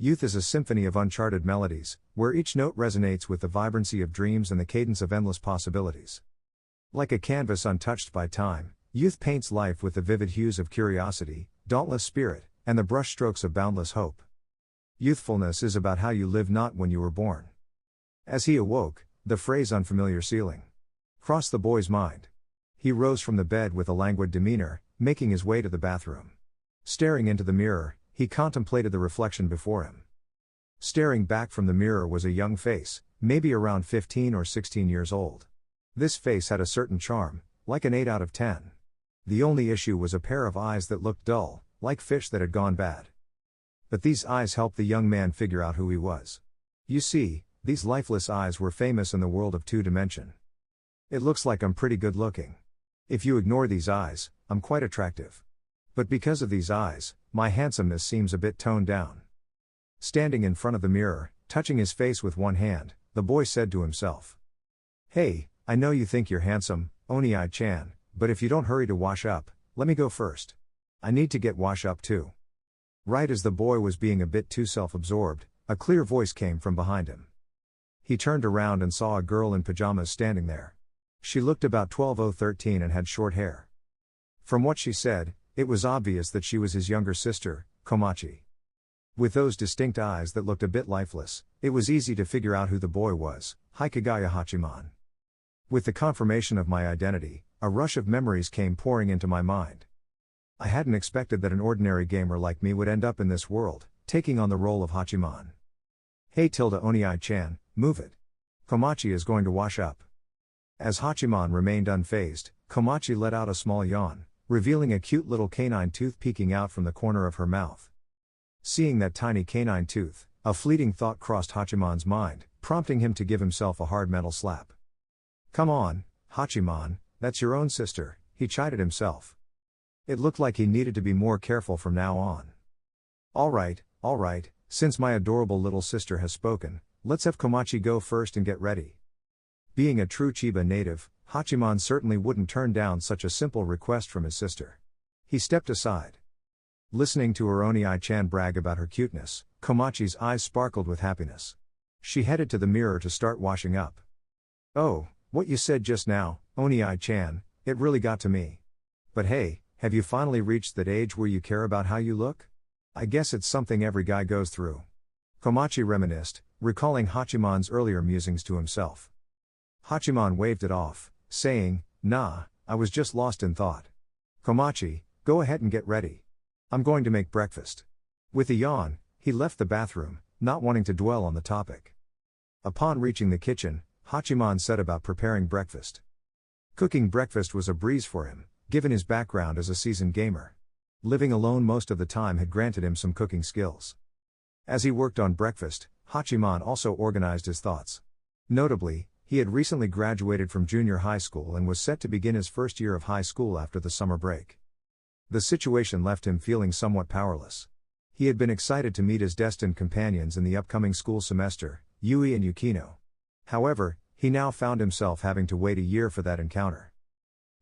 Youth is a symphony of uncharted melodies, where each note resonates with the vibrancy of dreams and the cadence of endless possibilities. Like a canvas untouched by time, youth paints life with the vivid hues of curiosity, dauntless spirit, and the brushstrokes of boundless hope. Youthfulness is about how you live, not when you were born. As he awoke, the phrase "unfamiliar ceiling" crossed the boy's mind. He rose from the bed with a languid demeanor, making his way to the bathroom. Staring into the mirror, he contemplated the reflection before him. Staring back from the mirror was a young face, maybe around 15 or 16 years old. This face had a certain charm, like an 8 out of 10. The only issue was a pair of eyes that looked dull, like fish that had gone bad. But these eyes helped the young man figure out who he was. You see, these lifeless eyes were famous in the world of two-dimension. It looks like I'm pretty good looking. If you ignore these eyes, I'm quite attractive. But because of these eyes, my handsomeness seems a bit toned down. Standing in front of the mirror, touching his face with one hand, the boy said to himself, "Hey, I know you think you're handsome, Oni-chan, but if you don't hurry to wash up, let me go first. I need to get wash up too." Right as the boy was being a bit too self-absorbed, a clear voice came from behind him. He turned around and saw a girl in pajamas standing there. She looked about 12 or 13 and had short hair. From what she said, it was obvious that she was his younger sister, Komachi. With those distinct eyes that looked a bit lifeless, it was easy to figure out who the boy was, Hikigaya Hachiman. With the confirmation of my identity, a rush of memories came pouring into my mind. I hadn't expected that an ordinary gamer like me would end up in this world, taking on the role of Hachiman. "Hey Oni-chan, move it. Komachi is going to wash up." As Hachiman remained unfazed, Komachi let out a small yawn, revealing a cute little canine tooth peeking out from the corner of her mouth. Seeing that tiny canine tooth, a fleeting thought crossed Hachiman's mind, prompting him to give himself a hard mental slap. "Come on, Hachiman, that's your own sister," he chided himself. It looked like he needed to be more careful from now on. All right, since my adorable little sister has spoken, let's have Komachi go first and get ready." Being a true Chiba native, Hachiman certainly wouldn't turn down such a simple request from his sister. He stepped aside. Listening to her Oni-chan brag about her cuteness, Komachi's eyes sparkled with happiness. She headed to the mirror to start washing up. "Oh, what you said just now, Oni-chan, it really got to me. But hey, have you finally reached that age where you care about how you look? I guess it's something every guy goes through." Komachi reminisced, recalling Hachiman's earlier musings to himself. Hachiman waved it off, saying, "Nah, I was just lost in thought. Komachi, go ahead and get ready. I'm going to make breakfast." With a yawn, he left the bathroom, not wanting to dwell on the topic. Upon reaching the kitchen, Hachiman set about preparing breakfast. Cooking breakfast was a breeze for him, given his background as a seasoned gamer. Living alone most of the time had granted him some cooking skills. As he worked on breakfast, Hachiman also organized his thoughts. Notably, he had recently graduated from junior high school and was set to begin his first year of high school after the summer break. The situation left him feeling somewhat powerless. He had been excited to meet his destined companions in the upcoming school semester, Yui and Yukino. However, he now found himself having to wait a year for that encounter.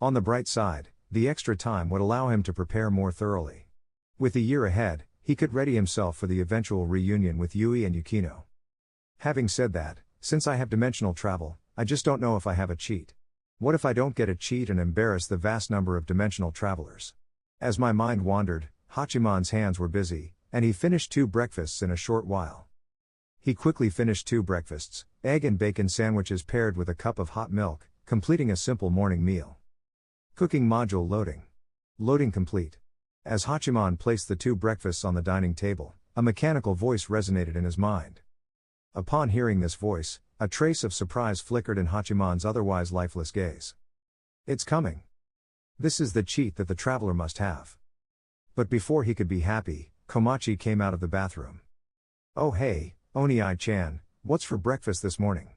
On the bright side, the extra time would allow him to prepare more thoroughly. With a year ahead, he could ready himself for the eventual reunion with Yui and Yukino. Having said that, since I have dimensional travel, I just don't know if I have a cheat. What if I don't get a cheat and embarrass the vast number of dimensional travelers? As my mind wandered, Hachiman's hands were busy, and he finished 2 breakfasts in a short while. He quickly finished 2 breakfasts, egg and bacon sandwiches paired with a cup of hot milk, completing a simple morning meal. Cooking module loading. Loading complete. As Hachiman placed the 2 breakfasts on the dining table, a mechanical voice resonated in his mind. Upon hearing this voice, a trace of surprise flickered in Hachiman's otherwise lifeless gaze. "It's coming. This is the cheat that the traveler must have." But before he could be happy, Komachi came out of the bathroom. "Oh hey, Oni-chan, what's for breakfast this morning?"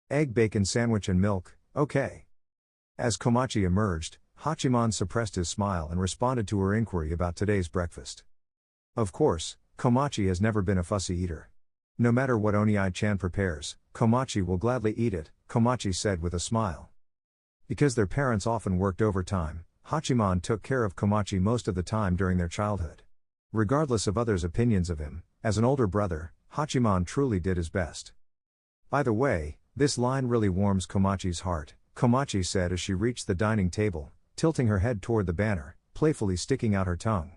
"Egg bacon sandwich and milk, okay." As Komachi emerged, Hachiman suppressed his smile and responded to her inquiry about today's breakfast. Of course, Komachi has never been a fussy eater. "No matter what Oni-chan prepares, Komachi will gladly eat it," Komachi said with a smile. Because their parents often worked overtime, Hachiman took care of Komachi most of the time during their childhood. Regardless of others' opinions of him, As an older brother, Hachiman truly did his best. By the way, this line really warms Komachi's heart, Komachi said as she reached the dining table, tilting her head toward the banner, playfully sticking out her tongue.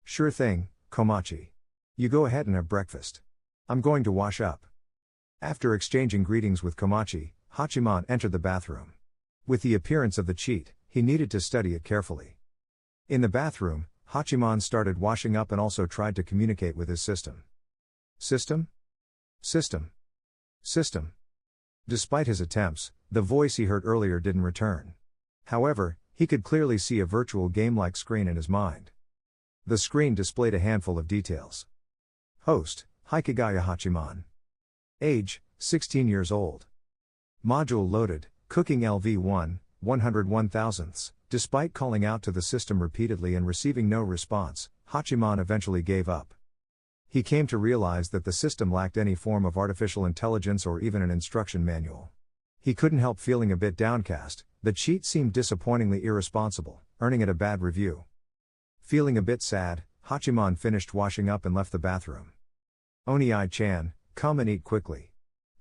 Sure thing, Komachi. You go ahead and have breakfast. I'm going to wash up. After exchanging greetings with Komachi, Hachiman entered the bathroom. With the appearance of the cheat, he needed to study it carefully. In the bathroom, Hachiman started washing up and also tried to communicate with his system. System? System. System. Despite his attempts, the voice he heard earlier didn't return. However, he could clearly see a virtual game-like screen in his mind. The screen displayed a handful of details. Host, Hikigaya Hachiman. Age, 16 years old. Module loaded, cooking LV1, 101 thousandths. Despite calling out to the system repeatedly and receiving no response, Hachiman eventually gave up. He came to realize that the system lacked any form of artificial intelligence or even an instruction manual. He couldn't help feeling a bit downcast. The cheat seemed disappointingly irresponsible, earning it a bad review. Feeling a bit sad, Hachiman finished washing up and left the bathroom. Oni-chan, come and eat quickly.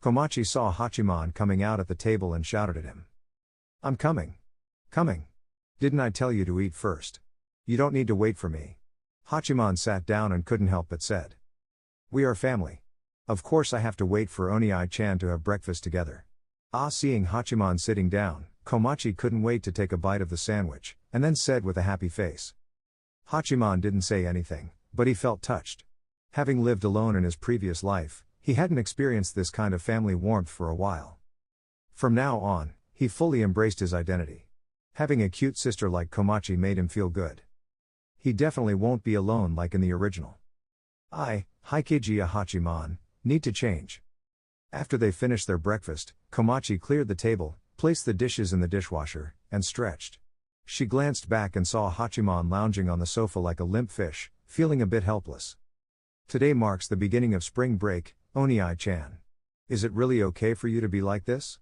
Komachi saw Hachiman coming out at the table and shouted at him. I'm coming. Coming. Didn't I tell you to eat first? You don't need to wait for me. Hachiman sat down and couldn't help but said. We are family. Of course I have to wait for Oni-chan to have breakfast together. Seeing Hachiman sitting down, Komachi couldn't wait to take a bite of the sandwich, and then said with a happy face. Hachiman didn't say anything, but he felt touched. Having lived alone in his previous life, he hadn't experienced this kind of family warmth for a while. From now on, he fully embraced his identity. Having a cute sister like Komachi made him feel good. He definitely won't be alone like in the original. Hikigaya Hachiman, need to change. After they finished their breakfast, Komachi cleared the table, placed the dishes in the dishwasher, and stretched. She glanced back and saw Hachiman lounging on the sofa like a limp fish, feeling a bit helpless. Today marks the beginning of spring break, Oni-chan. Is it really okay for you to be like this?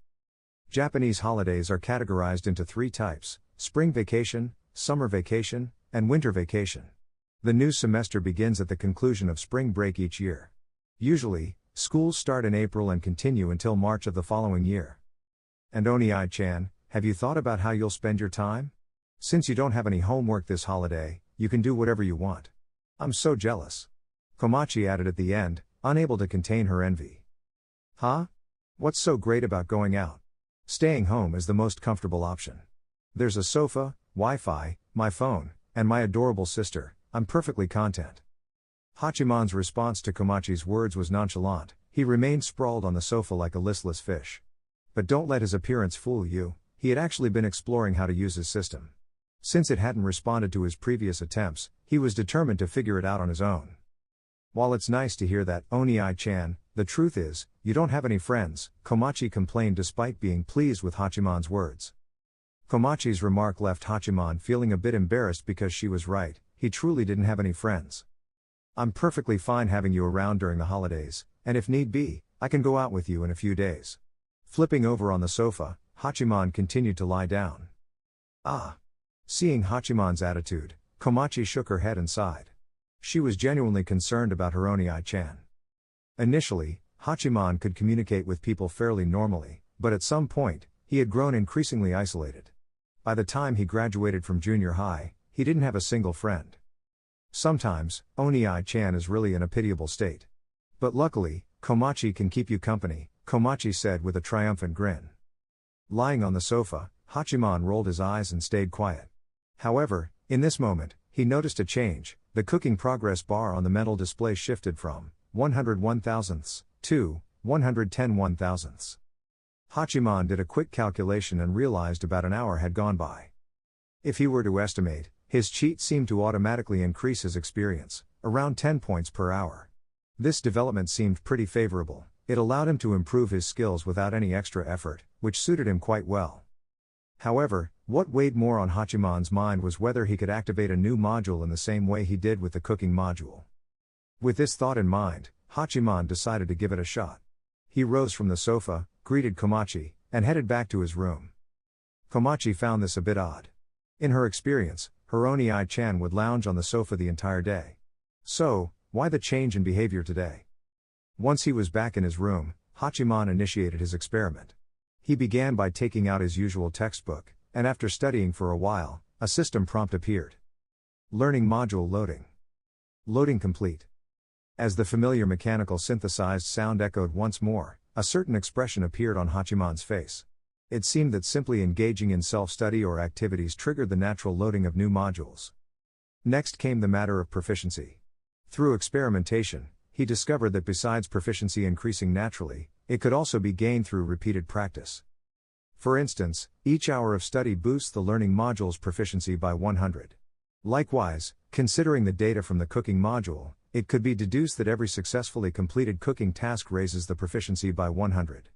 Japanese holidays are categorized into 3 types: spring vacation, summer vacation, and winter vacation. The new semester begins at the conclusion of spring break each year. Usually, schools start in April and continue until March of the following year. And Oni-chan, have you thought about how you'll spend your time? Since you don't have any homework this holiday, you can do whatever you want. I'm so jealous. Komachi added at the end, unable to contain her envy. Huh? What's so great about going out? Staying home is the most comfortable option. There's a sofa, Wi-Fi, my phone, and my adorable sister. I'm perfectly content. Hachiman's response to Komachi's words was nonchalant. He remained sprawled on the sofa like a listless fish. But don't let his appearance fool you, he had actually been exploring how to use his system. Since it hadn't responded to his previous attempts, he was determined to figure it out on his own. While it's nice to hear that, Oni-chan, the truth is, you don't have any friends, Komachi complained despite being pleased with Hachiman's words. Komachi's remark left Hachiman feeling a bit embarrassed because she was right, he truly didn't have any friends. I'm perfectly fine having you around during the holidays, and if need be, I can go out with you in a few days. Flipping over on the sofa, Hachiman continued to lie down. Seeing Hachiman's attitude, Komachi shook her head and sighed. She was genuinely concerned about her Oni-chan. Initially, Hachiman could communicate with people fairly normally, but at some point, he had grown increasingly isolated. By the time he graduated from junior high, he didn't have a single friend. Sometimes, Oni-chan is really in a pitiable state. But luckily, Komachi can keep you company, Komachi said with a triumphant grin. Lying on the sofa, Hachiman rolled his eyes and stayed quiet. However, in this moment, he noticed a change. The cooking progress bar on the mental display shifted from 101 thousandths to 110 one thousandths. Hachiman did a quick calculation and realized about an hour had gone by. If he were to estimate, his cheat seemed to automatically increase his experience, around 10 points per hour. This development seemed pretty favorable. It allowed him to improve his skills without any extra effort, which suited him quite well. However, what weighed more on Hachiman's mind was whether he could activate a new module in the same way he did with the cooking module. With this thought in mind, Hachiman decided to give it a shot. He rose from the sofa, greeted Komachi, and headed back to his room. Komachi found this a bit odd. In her experience, her Oni-chan would lounge on the sofa the entire day. So, Why the change in behavior today? Once he was back in his room, Hachiman initiated his experiment. He began by taking out his usual textbook, and after studying for a while, a system prompt appeared. Learning module loading. Loading complete. As the familiar mechanical synthesized sound echoed once more, a certain expression appeared on Hachiman's face. It seemed that simply engaging in self-study or activities triggered the natural loading of new modules. Next came the matter of proficiency. Through experimentation, he discovered that besides proficiency increasing naturally, it could also be gained through repeated practice. For instance, each hour of study boosts the learning module's proficiency by 100. Likewise, considering the data from the cooking module, it could be deduced that every successfully completed cooking task raises the proficiency by 100.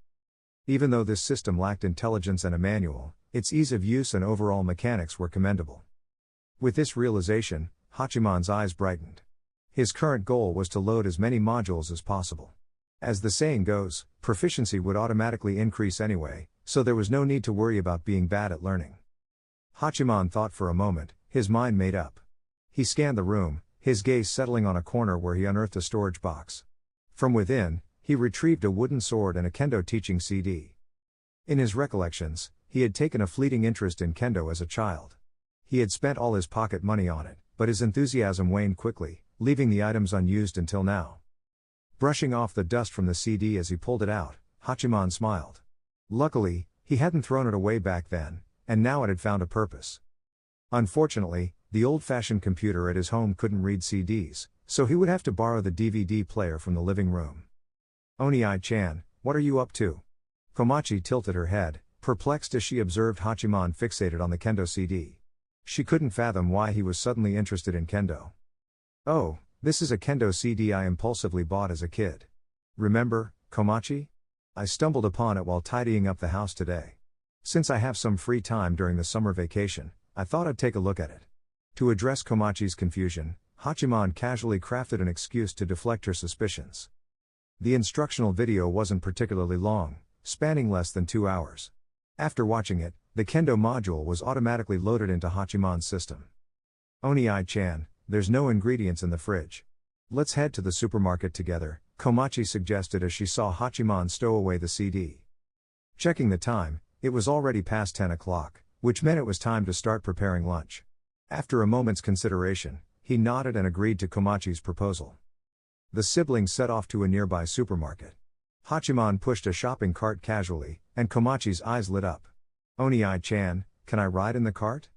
Even though this system lacked intelligence and a manual, its ease of use and overall mechanics were commendable. With this realization, Hachiman's eyes brightened. His current goal was to load as many modules as possible. As the saying goes, proficiency would automatically increase anyway, so there was no need to worry about being bad at learning. Hachiman thought for a moment, his mind made up. He scanned the room, his gaze settling on a corner where he unearthed a storage box. From within, he retrieved a wooden sword and a kendo teaching CD. In his recollections, he had taken a fleeting interest in kendo as a child. He had spent all his pocket money on it, but his enthusiasm waned quickly, leaving the items unused until now. Brushing off the dust from the CD as he pulled it out, Hachiman smiled. Luckily, he hadn't thrown it away back then, and now it had found a purpose. Unfortunately, the old-fashioned computer at his home couldn't read CDs, so he would have to borrow the DVD player from the living room. Oni-chan, what are you up to? Komachi tilted her head, perplexed as she observed Hachiman fixated on the kendo CD. She couldn't fathom why he was suddenly interested in kendo. Oh, this is a kendo CD I impulsively bought as a kid. Remember, Komachi? I stumbled upon it while tidying up the house today. Since I have some free time during the summer vacation, I thought I'd take a look at it. To address Komachi's confusion, Hachiman casually crafted an excuse to deflect her suspicions. The instructional video wasn't particularly long, spanning less than 2 hours. After watching it, the kendo module was automatically loaded into Hachiman's system. Oni-chan, there's no ingredients in the fridge. Let's head to the supermarket together, Komachi suggested as she saw Hachiman stow away the CD. Checking the time, it was already past 10 o'clock, which meant it was time to start preparing lunch. After a moment's consideration, he nodded and agreed to Komachi's proposal. The siblings set off to a nearby supermarket. Hachiman pushed a shopping cart casually, and Komachi's eyes lit up. Oni-chan, can I ride in the cart?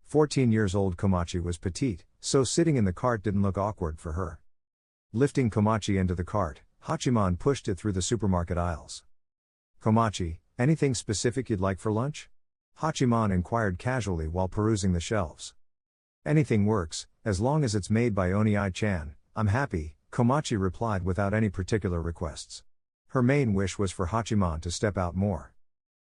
14 years old Komachi was petite, so sitting in the cart didn't look awkward for her. Lifting Komachi into the cart, Hachiman pushed it through the supermarket aisles. Komachi, anything specific you'd like for lunch? Hachiman inquired casually while perusing the shelves. Anything works, as long as it's made by Oni-chan, I'm happy, Komachi replied without any particular requests. Her main wish was for Hachiman to step out more.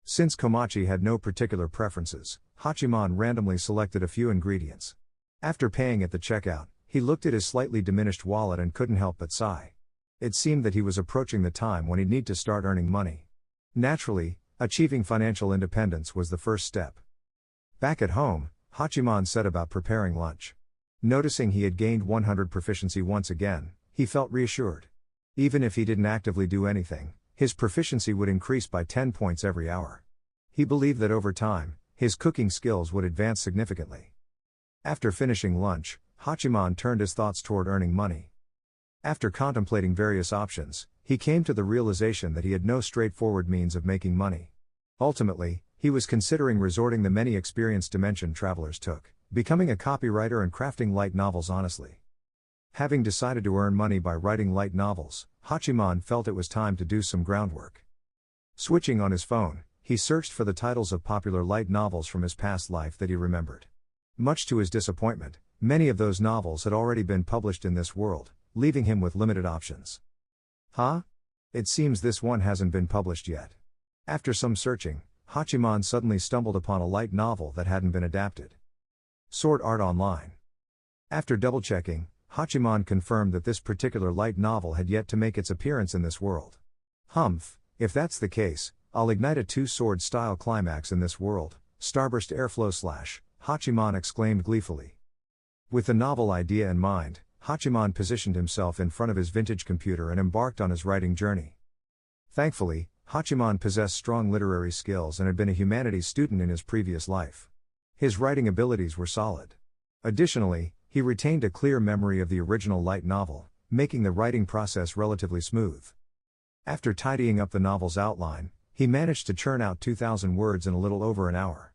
Since Komachi had no particular preferences, Hachiman randomly selected a few ingredients. After paying at the checkout, he looked at his slightly diminished wallet and couldn't help but sigh. It seemed that he was approaching the time when he'd need to start earning money. Naturally, achieving financial independence was the first step. Back at home, Hachiman set about preparing lunch. Noticing he had gained 100 proficiency once again, he felt reassured. Even if he didn't actively do anything, his proficiency would increase by 10 points every hour. He believed that over time, his cooking skills would advance significantly. After finishing lunch, Hachiman turned his thoughts toward earning money. After contemplating various options, he came to the realization that he had no straightforward means of making money. Ultimately, he was considering resorting the many experienced dimension travelers took, becoming a copywriter and crafting light novels honestly. Having decided to earn money by writing light novels, Hachiman felt it was time to do some groundwork. Switching on his phone, he searched for the titles of popular light novels from his past life that he remembered. Much to his disappointment, many of those novels had already been published in this world, leaving him with limited options. Huh? It seems this one hasn't been published yet. After some searching, Hachiman suddenly stumbled upon a light novel that hadn't been adapted. Sword Art Online. After double-checking, Hachiman confirmed that this particular light novel had yet to make its appearance in this world. Humph, if that's the case, I'll ignite a two-sword style climax in this world, Starburst Airflow / Hachiman exclaimed gleefully. With the novel idea in mind, Hachiman positioned himself in front of his vintage computer and embarked on his writing journey. Thankfully, Hachiman possessed strong literary skills and had been a humanities student in his previous life. His writing abilities were solid. Additionally, he retained a clear memory of the original light novel, making the writing process relatively smooth. After tidying up the novel's outline, he managed to churn out 2,000 words in a little over an hour.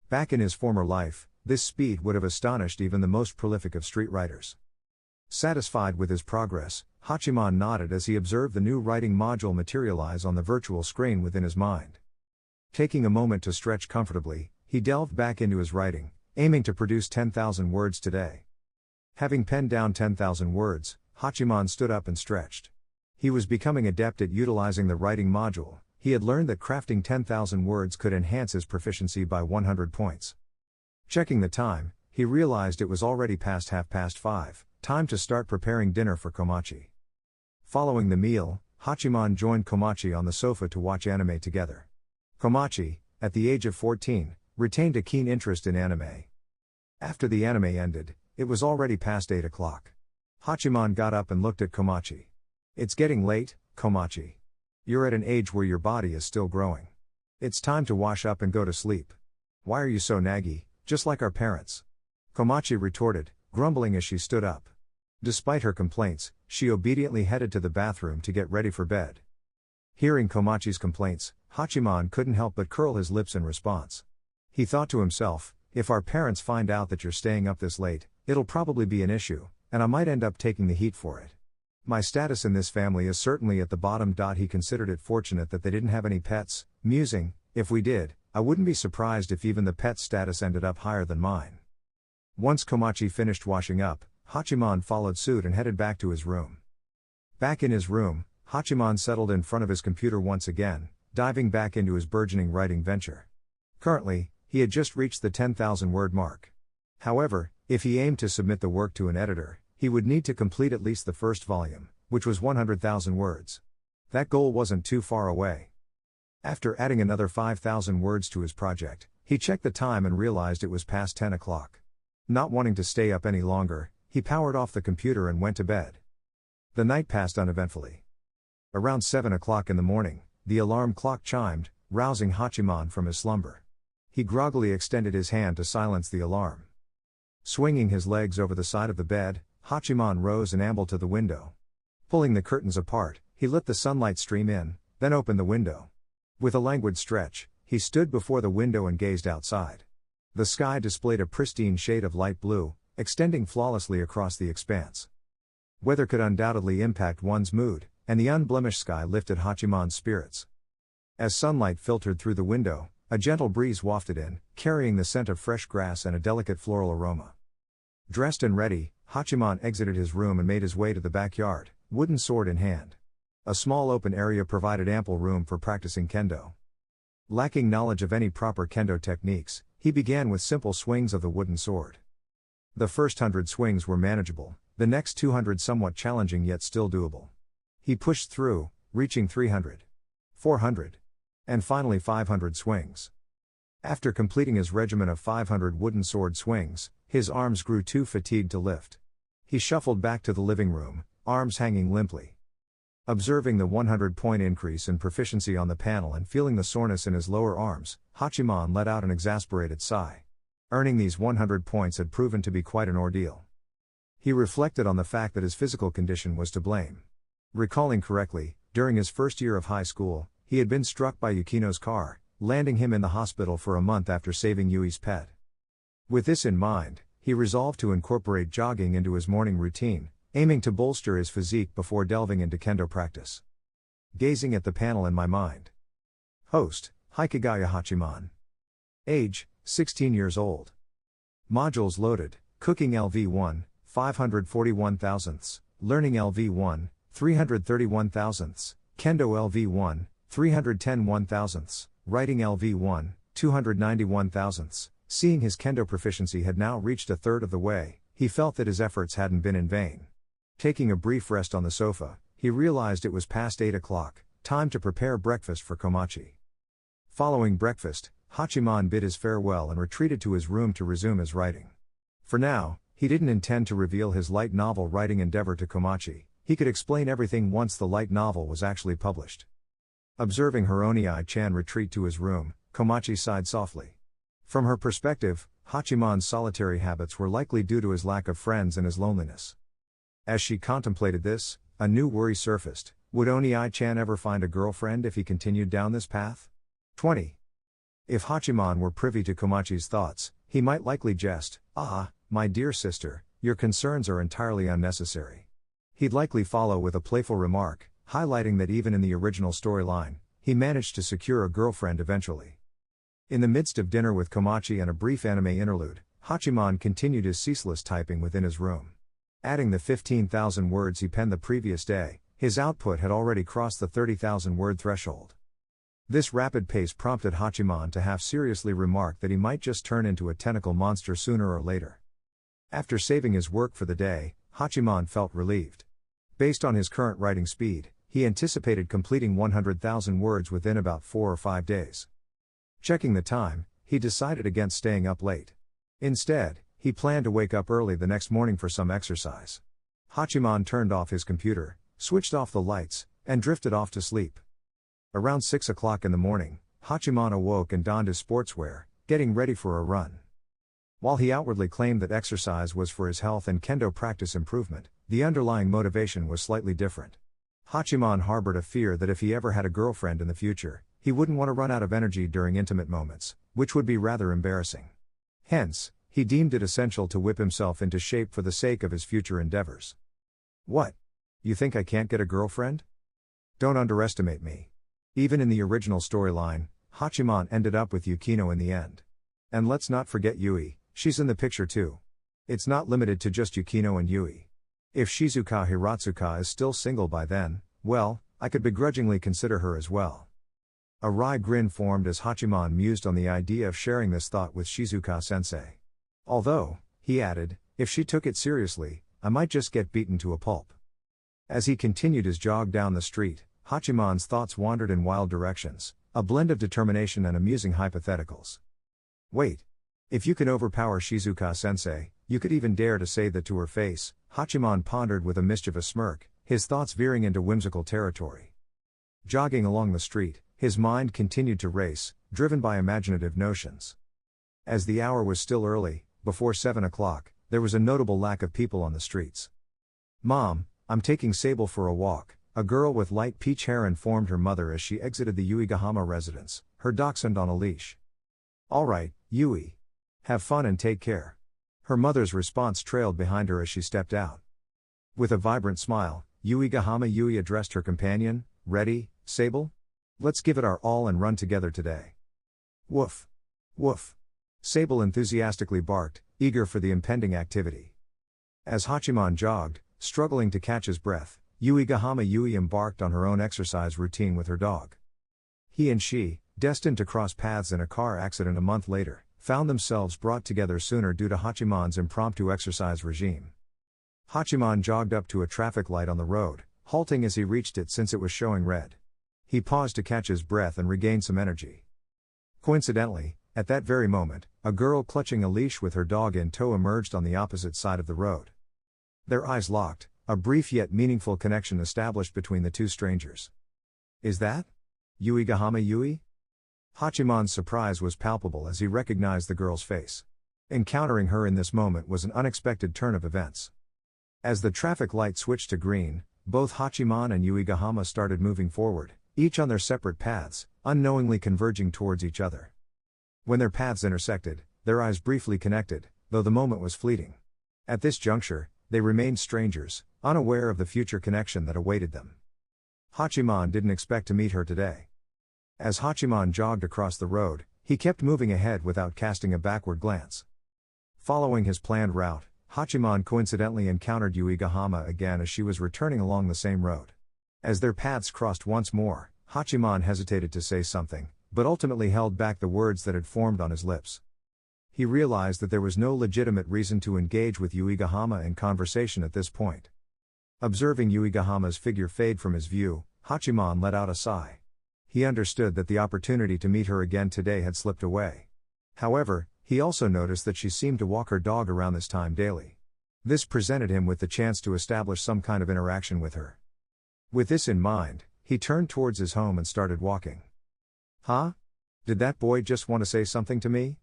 Back in his former life, this speed would have astonished even the most prolific of street writers. Satisfied with his progress, Hachiman nodded as he observed the new writing module materialize on the virtual screen within his mind. Taking a moment to stretch comfortably, he delved back into his writing, aiming to produce 10,000 words today. Having penned down 10,000 words, Hachiman stood up and stretched. He was becoming adept at utilizing the writing module. He had learned that crafting 10,000 words could enhance his proficiency by 100 points. Checking the time, he realized it was already past 5:30, time to start preparing dinner for Komachi. Following the meal, Hachiman joined Komachi on the sofa to watch anime together. Komachi, at the age of 14, retained a keen interest in anime. After the anime ended, it was already past 8 o'clock. Hachiman got up and looked at Komachi. "It's getting late, Komachi. You're at an age where your body is still growing. It's time to wash up and go to sleep. Why are you so naggy, just like our parents?" Komachi retorted, grumbling as she stood up. Despite her complaints, she obediently headed to the bathroom to get ready for bed. Hearing Komachi's complaints, Hachiman couldn't help but curl his lips in response. He thought to himself, if our parents find out that you're staying up this late, it'll probably be an issue, and I might end up taking the heat for it. My status in this family is certainly at the bottom. He considered it fortunate that they didn't have any pets, musing, if we did, I wouldn't be surprised if even the pet status ended up higher than mine. Once Komachi finished washing up, Hachiman followed suit and headed back to his room. Back in his room, Hachiman settled in front of his computer once again, diving back into his burgeoning writing venture. Currently, he had just reached the 10,000 word mark. However, if he aimed to submit the work to an editor, he would need to complete at least the first volume, which was 100,000 words. That goal wasn't too far away. After adding another 5,000 words to his project, he checked the time and realized it was past 10 o'clock. Not wanting to stay up any longer, he powered off the computer and went to bed. The night passed uneventfully. Around 7 o'clock in the morning, the alarm clock chimed, rousing Hachiman from his slumber. He groggily extended his hand to silence the alarm. Swinging his legs over the side of the bed, Hachiman rose and ambled to the window. Pulling the curtains apart, he let the sunlight stream in, then opened the window. With a languid stretch, he stood before the window and gazed outside. The sky displayed a pristine shade of light blue, extending flawlessly across the expanse. Weather could undoubtedly impact one's mood, and the unblemished sky lifted Hachiman's spirits. As sunlight filtered through the window, a gentle breeze wafted in, carrying the scent of fresh grass and a delicate floral aroma. Dressed and ready, Hachiman exited his room and made his way to the backyard, wooden sword in hand. A small open area provided ample room for practicing kendo. Lacking knowledge of any proper kendo techniques, he began with simple swings of the wooden sword. The first 100 swings were manageable, the next 200 somewhat challenging yet still doable. He pushed through, reaching 300, 400, and finally 500 swings. After completing his regimen of 500 wooden sword swings, his arms grew too fatigued to lift. He shuffled back to the living room, arms hanging limply. Observing the 100-point increase in proficiency on the panel and feeling the soreness in his lower arms, Hachiman let out an exasperated sigh. Earning these 100 points had proven to be quite an ordeal. He reflected on the fact that his physical condition was to blame. Recalling correctly, during his first year of high school, he had been struck by Yukino's car, landing him in the hospital for a month after saving Yui's pet. With this in mind, he resolved to incorporate jogging into his morning routine, aiming to bolster his physique before delving into kendo practice. Gazing at the panel in my mind. Host, Hikigaya Hachiman. Age, 16 years old. Modules loaded, Cooking LV1, 541 thousandths, Learning LV1, 331 thousandths, Kendo LV1, 310 1 thousandths, Writing LV1, 291 thousandths. Seeing his kendo proficiency had now reached a third of the way, he felt that his efforts hadn't been in vain. Taking a brief rest on the sofa, he realized it was past 8 o'clock, time to prepare breakfast for Komachi. Following breakfast, Hachiman bid his farewell and retreated to his room to resume his writing. For now, He didn't intend to reveal his light novel writing endeavor to Komachi. He could explain everything once the light novel was actually published. Observing Hironii-chan retreat to his room, Komachi sighed softly. From her perspective, Hachiman's solitary habits were likely due to his lack of friends and his loneliness. As she contemplated this, a new worry surfaced. Would Onii-chan ever find a girlfriend if he continued down this path? 20. If Hachiman were privy to Komachi's thoughts, he might likely jest, "Ah, my dear sister, your concerns are entirely unnecessary." He'd likely follow with a playful remark, highlighting that even in the original storyline, he managed to secure a girlfriend eventually. In the midst of dinner with Komachi and a brief anime interlude, Hachiman continued his ceaseless typing within his room. Adding the 15,000 words he penned the previous day, his output had already crossed the 30,000 word threshold. This rapid pace prompted Hachiman to half seriously remark that he might just turn into a tentacle monster sooner or later. After saving his work for the day, Hachiman felt relieved. Based on his current writing speed, he anticipated completing 100,000 words within about 4 or 5 days. Checking the time, he decided against staying up late. Instead, he planned to wake up early the next morning for some exercise. Hachiman turned off his computer, switched off the lights, and drifted off to sleep. Around 6 o'clock in the morning, Hachiman awoke and donned his sportswear, getting ready for a run. While he outwardly claimed that exercise was for his health and kendo practice improvement, the underlying motivation was slightly different. Hachiman harbored a fear that if he ever had a girlfriend in the future, he wouldn't want to run out of energy during intimate moments, which would be rather embarrassing. Hence, he deemed it essential to whip himself into shape for the sake of his future endeavors. What? You think I can't get a girlfriend? Don't underestimate me. Even in the original storyline, Hachiman ended up with Yukino in the end. And let's not forget Yui, she's in the picture too. It's not limited to just Yukino and Yui. If Shizuka Hiratsuka is still single by then, well, I could begrudgingly consider her as well. A wry grin formed as Hachiman mused on the idea of sharing this thought with Shizuka-sensei. Although, he added, if she took it seriously, I might just get beaten to a pulp. As he continued his jog down the street, Hachiman's thoughts wandered in wild directions, a blend of determination and amusing hypotheticals. Wait. If you can overpower Shizuka-sensei, you could even dare to say that to her face, Hachiman pondered with a mischievous smirk, his thoughts veering into whimsical territory. Jogging along the street, his mind continued to race, driven by imaginative notions. As the hour was still early, before 7 o'clock, there was a notable lack of people on the streets. "Mom, I'm taking Sable for a walk," a girl with light peach hair informed her mother as she exited the Uegahama residence, her dachshund on a leash. "All right, Yui. Have fun and take care." Her mother's response trailed behind her as she stepped out. With a vibrant smile, Uegahama Yui addressed her companion, "Ready, Sable? Let's give it our all and run together today." "Woof. Woof." Sable enthusiastically barked, eager for the impending activity. As Hachiman jogged, struggling to catch his breath, Uegahama Yui embarked on her own exercise routine with her dog. He and she, destined to cross paths in a car accident a month later, found themselves brought together sooner due to Hachiman's impromptu exercise regime. Hachiman jogged up to a traffic light on the road, halting as he reached it since it was showing red. He paused to catch his breath and regain some energy. Coincidentally, at that very moment, a girl clutching a leash with her dog in tow emerged on the opposite side of the road. Their eyes locked, a brief yet meaningful connection established between the two strangers. "Is that Uegahama Yui?" Hachiman's surprise was palpable as he recognized the girl's face. Encountering her in this moment was an unexpected turn of events. As the traffic light switched to green, both Hachiman and Uegahama started moving forward, each on their separate paths, unknowingly converging towards each other. When their paths intersected, their eyes briefly connected, though the moment was fleeting. At this juncture, they remained strangers, unaware of the future connection that awaited them. Hachiman didn't expect to meet her today. As Hachiman jogged across the road, he kept moving ahead without casting a backward glance. Following his planned route, Hachiman coincidentally encountered Uegahama again as she was returning along the same road. As their paths crossed once more, Hachiman hesitated to say something, but ultimately held back the words that had formed on his lips. He realized that there was no legitimate reason to engage with Uegahama in conversation at this point. Observing Uegahama's figure fade from his view, Hachiman let out a sigh. He understood that the opportunity to meet her again today had slipped away. However, he also noticed that she seemed to walk her dog around this time daily. This presented him with the chance to establish some kind of interaction with her. With this in mind, he turned towards his home and started walking. Huh? Did that boy just want to say something to me?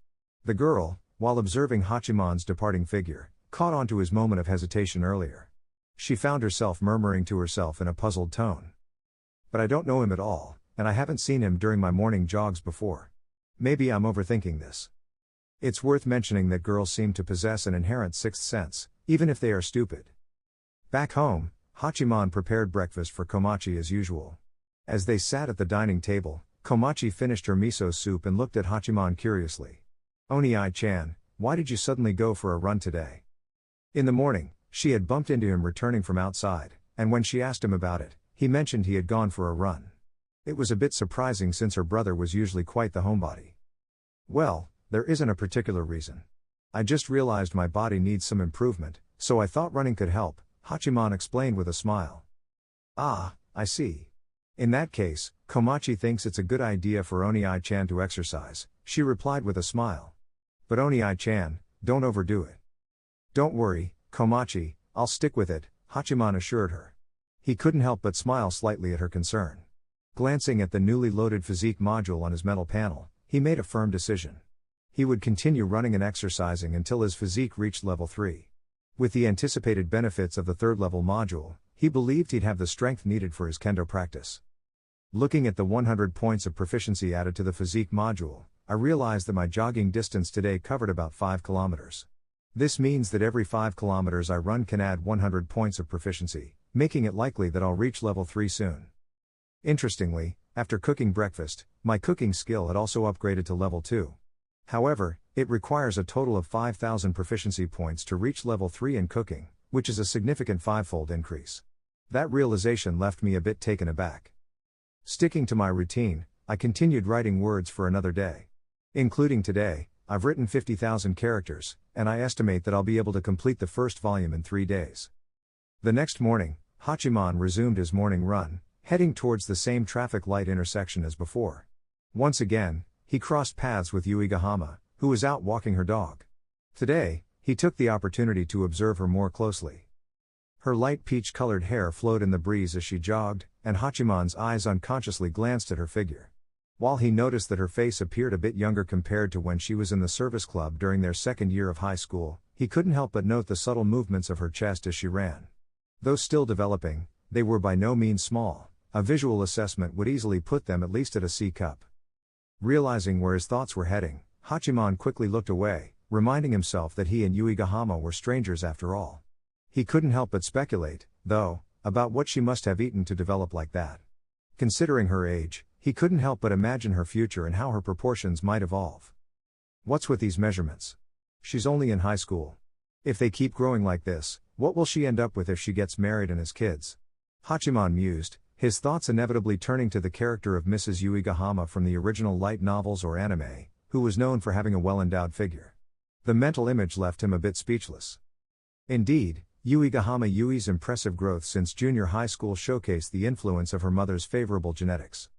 The girl, while observing Hachiman's departing figure, caught on to his moment of hesitation earlier. She found herself murmuring to herself in a puzzled tone. But I don't know him at all, and I haven't seen him during my morning jogs before. Maybe I'm overthinking this. It's worth mentioning that girls seem to possess an inherent sixth sense, even if they are stupid. Back home, Hachiman prepared breakfast for Komachi as usual. As they sat at the dining table, Komachi finished her miso soup and looked at Hachiman curiously. Oni-chan, why did you suddenly go for a run today? In the morning, she had bumped into him returning from outside, and when she asked him about it, he mentioned he had gone for a run. It was a bit surprising since her brother was usually quite the homebody. Well, there isn't a particular reason. I just realized my body needs some improvement, so I thought running could help, Hachiman explained with a smile. Ah, I see. In that case, Komachi thinks it's a good idea for Oni-chan to exercise, she replied with a smile. But Oni-chan, don't overdo it. Don't worry, Komachi, I'll stick with it, Hachiman assured her. He couldn't help but smile slightly at her concern. Glancing at the newly loaded physique module on his metal panel, he made a firm decision. He would continue running and exercising until his physique reached level 3. With the anticipated benefits of the third level module, he believed he'd have the strength needed for his kendo practice. Looking at the 100 points of proficiency added to the physique module, I realized that my jogging distance today covered about 5 kilometers. This means that every 5 kilometers I run can add 100 points of proficiency, making it likely that I'll reach level 3 soon. Interestingly, after cooking breakfast, my cooking skill had also upgraded to level 2. However, it requires a total of 5,000 proficiency points to reach level 3 in cooking, which is a significant 5-fold increase. That realization left me a bit taken aback. Sticking to my routine, I continued writing words for another day. Including today, I've written 50,000 characters, and I estimate that I'll be able to complete the first volume in 3 days. The next morning, Hachiman resumed his morning run, heading towards the same traffic light intersection as before. Once again, he crossed paths with Yuigahama, who was out walking her dog. Today, he took the opportunity to observe her more closely. Her light peach-colored hair flowed in the breeze as she jogged, and Hachiman's eyes unconsciously glanced at her figure. While he noticed that her face appeared a bit younger compared to when she was in the service club during their second year of high school, he couldn't help but note the subtle movements of her chest as she ran. Though still developing, they were by no means small. A visual assessment would easily put them at least at a C cup. Realizing where his thoughts were heading, Hachiman quickly looked away, reminding himself that he and Yuigahama were strangers after all. He couldn't help but speculate, though, about what she must have eaten to develop like that. Considering her age, he couldn't help but imagine her future and how her proportions might evolve. What's with these measurements? She's only in high school. If they keep growing like this, what will she end up with if she gets married and has kids? Hachiman mused, his thoughts inevitably turning to the character of Mrs. Yuigahama from the original light novels or anime, who was known for having a well-endowed figure. The mental image left him a bit speechless. Indeed, Yuigahama Yui's impressive growth since junior high school showcased the influence of her mother's favorable genetics.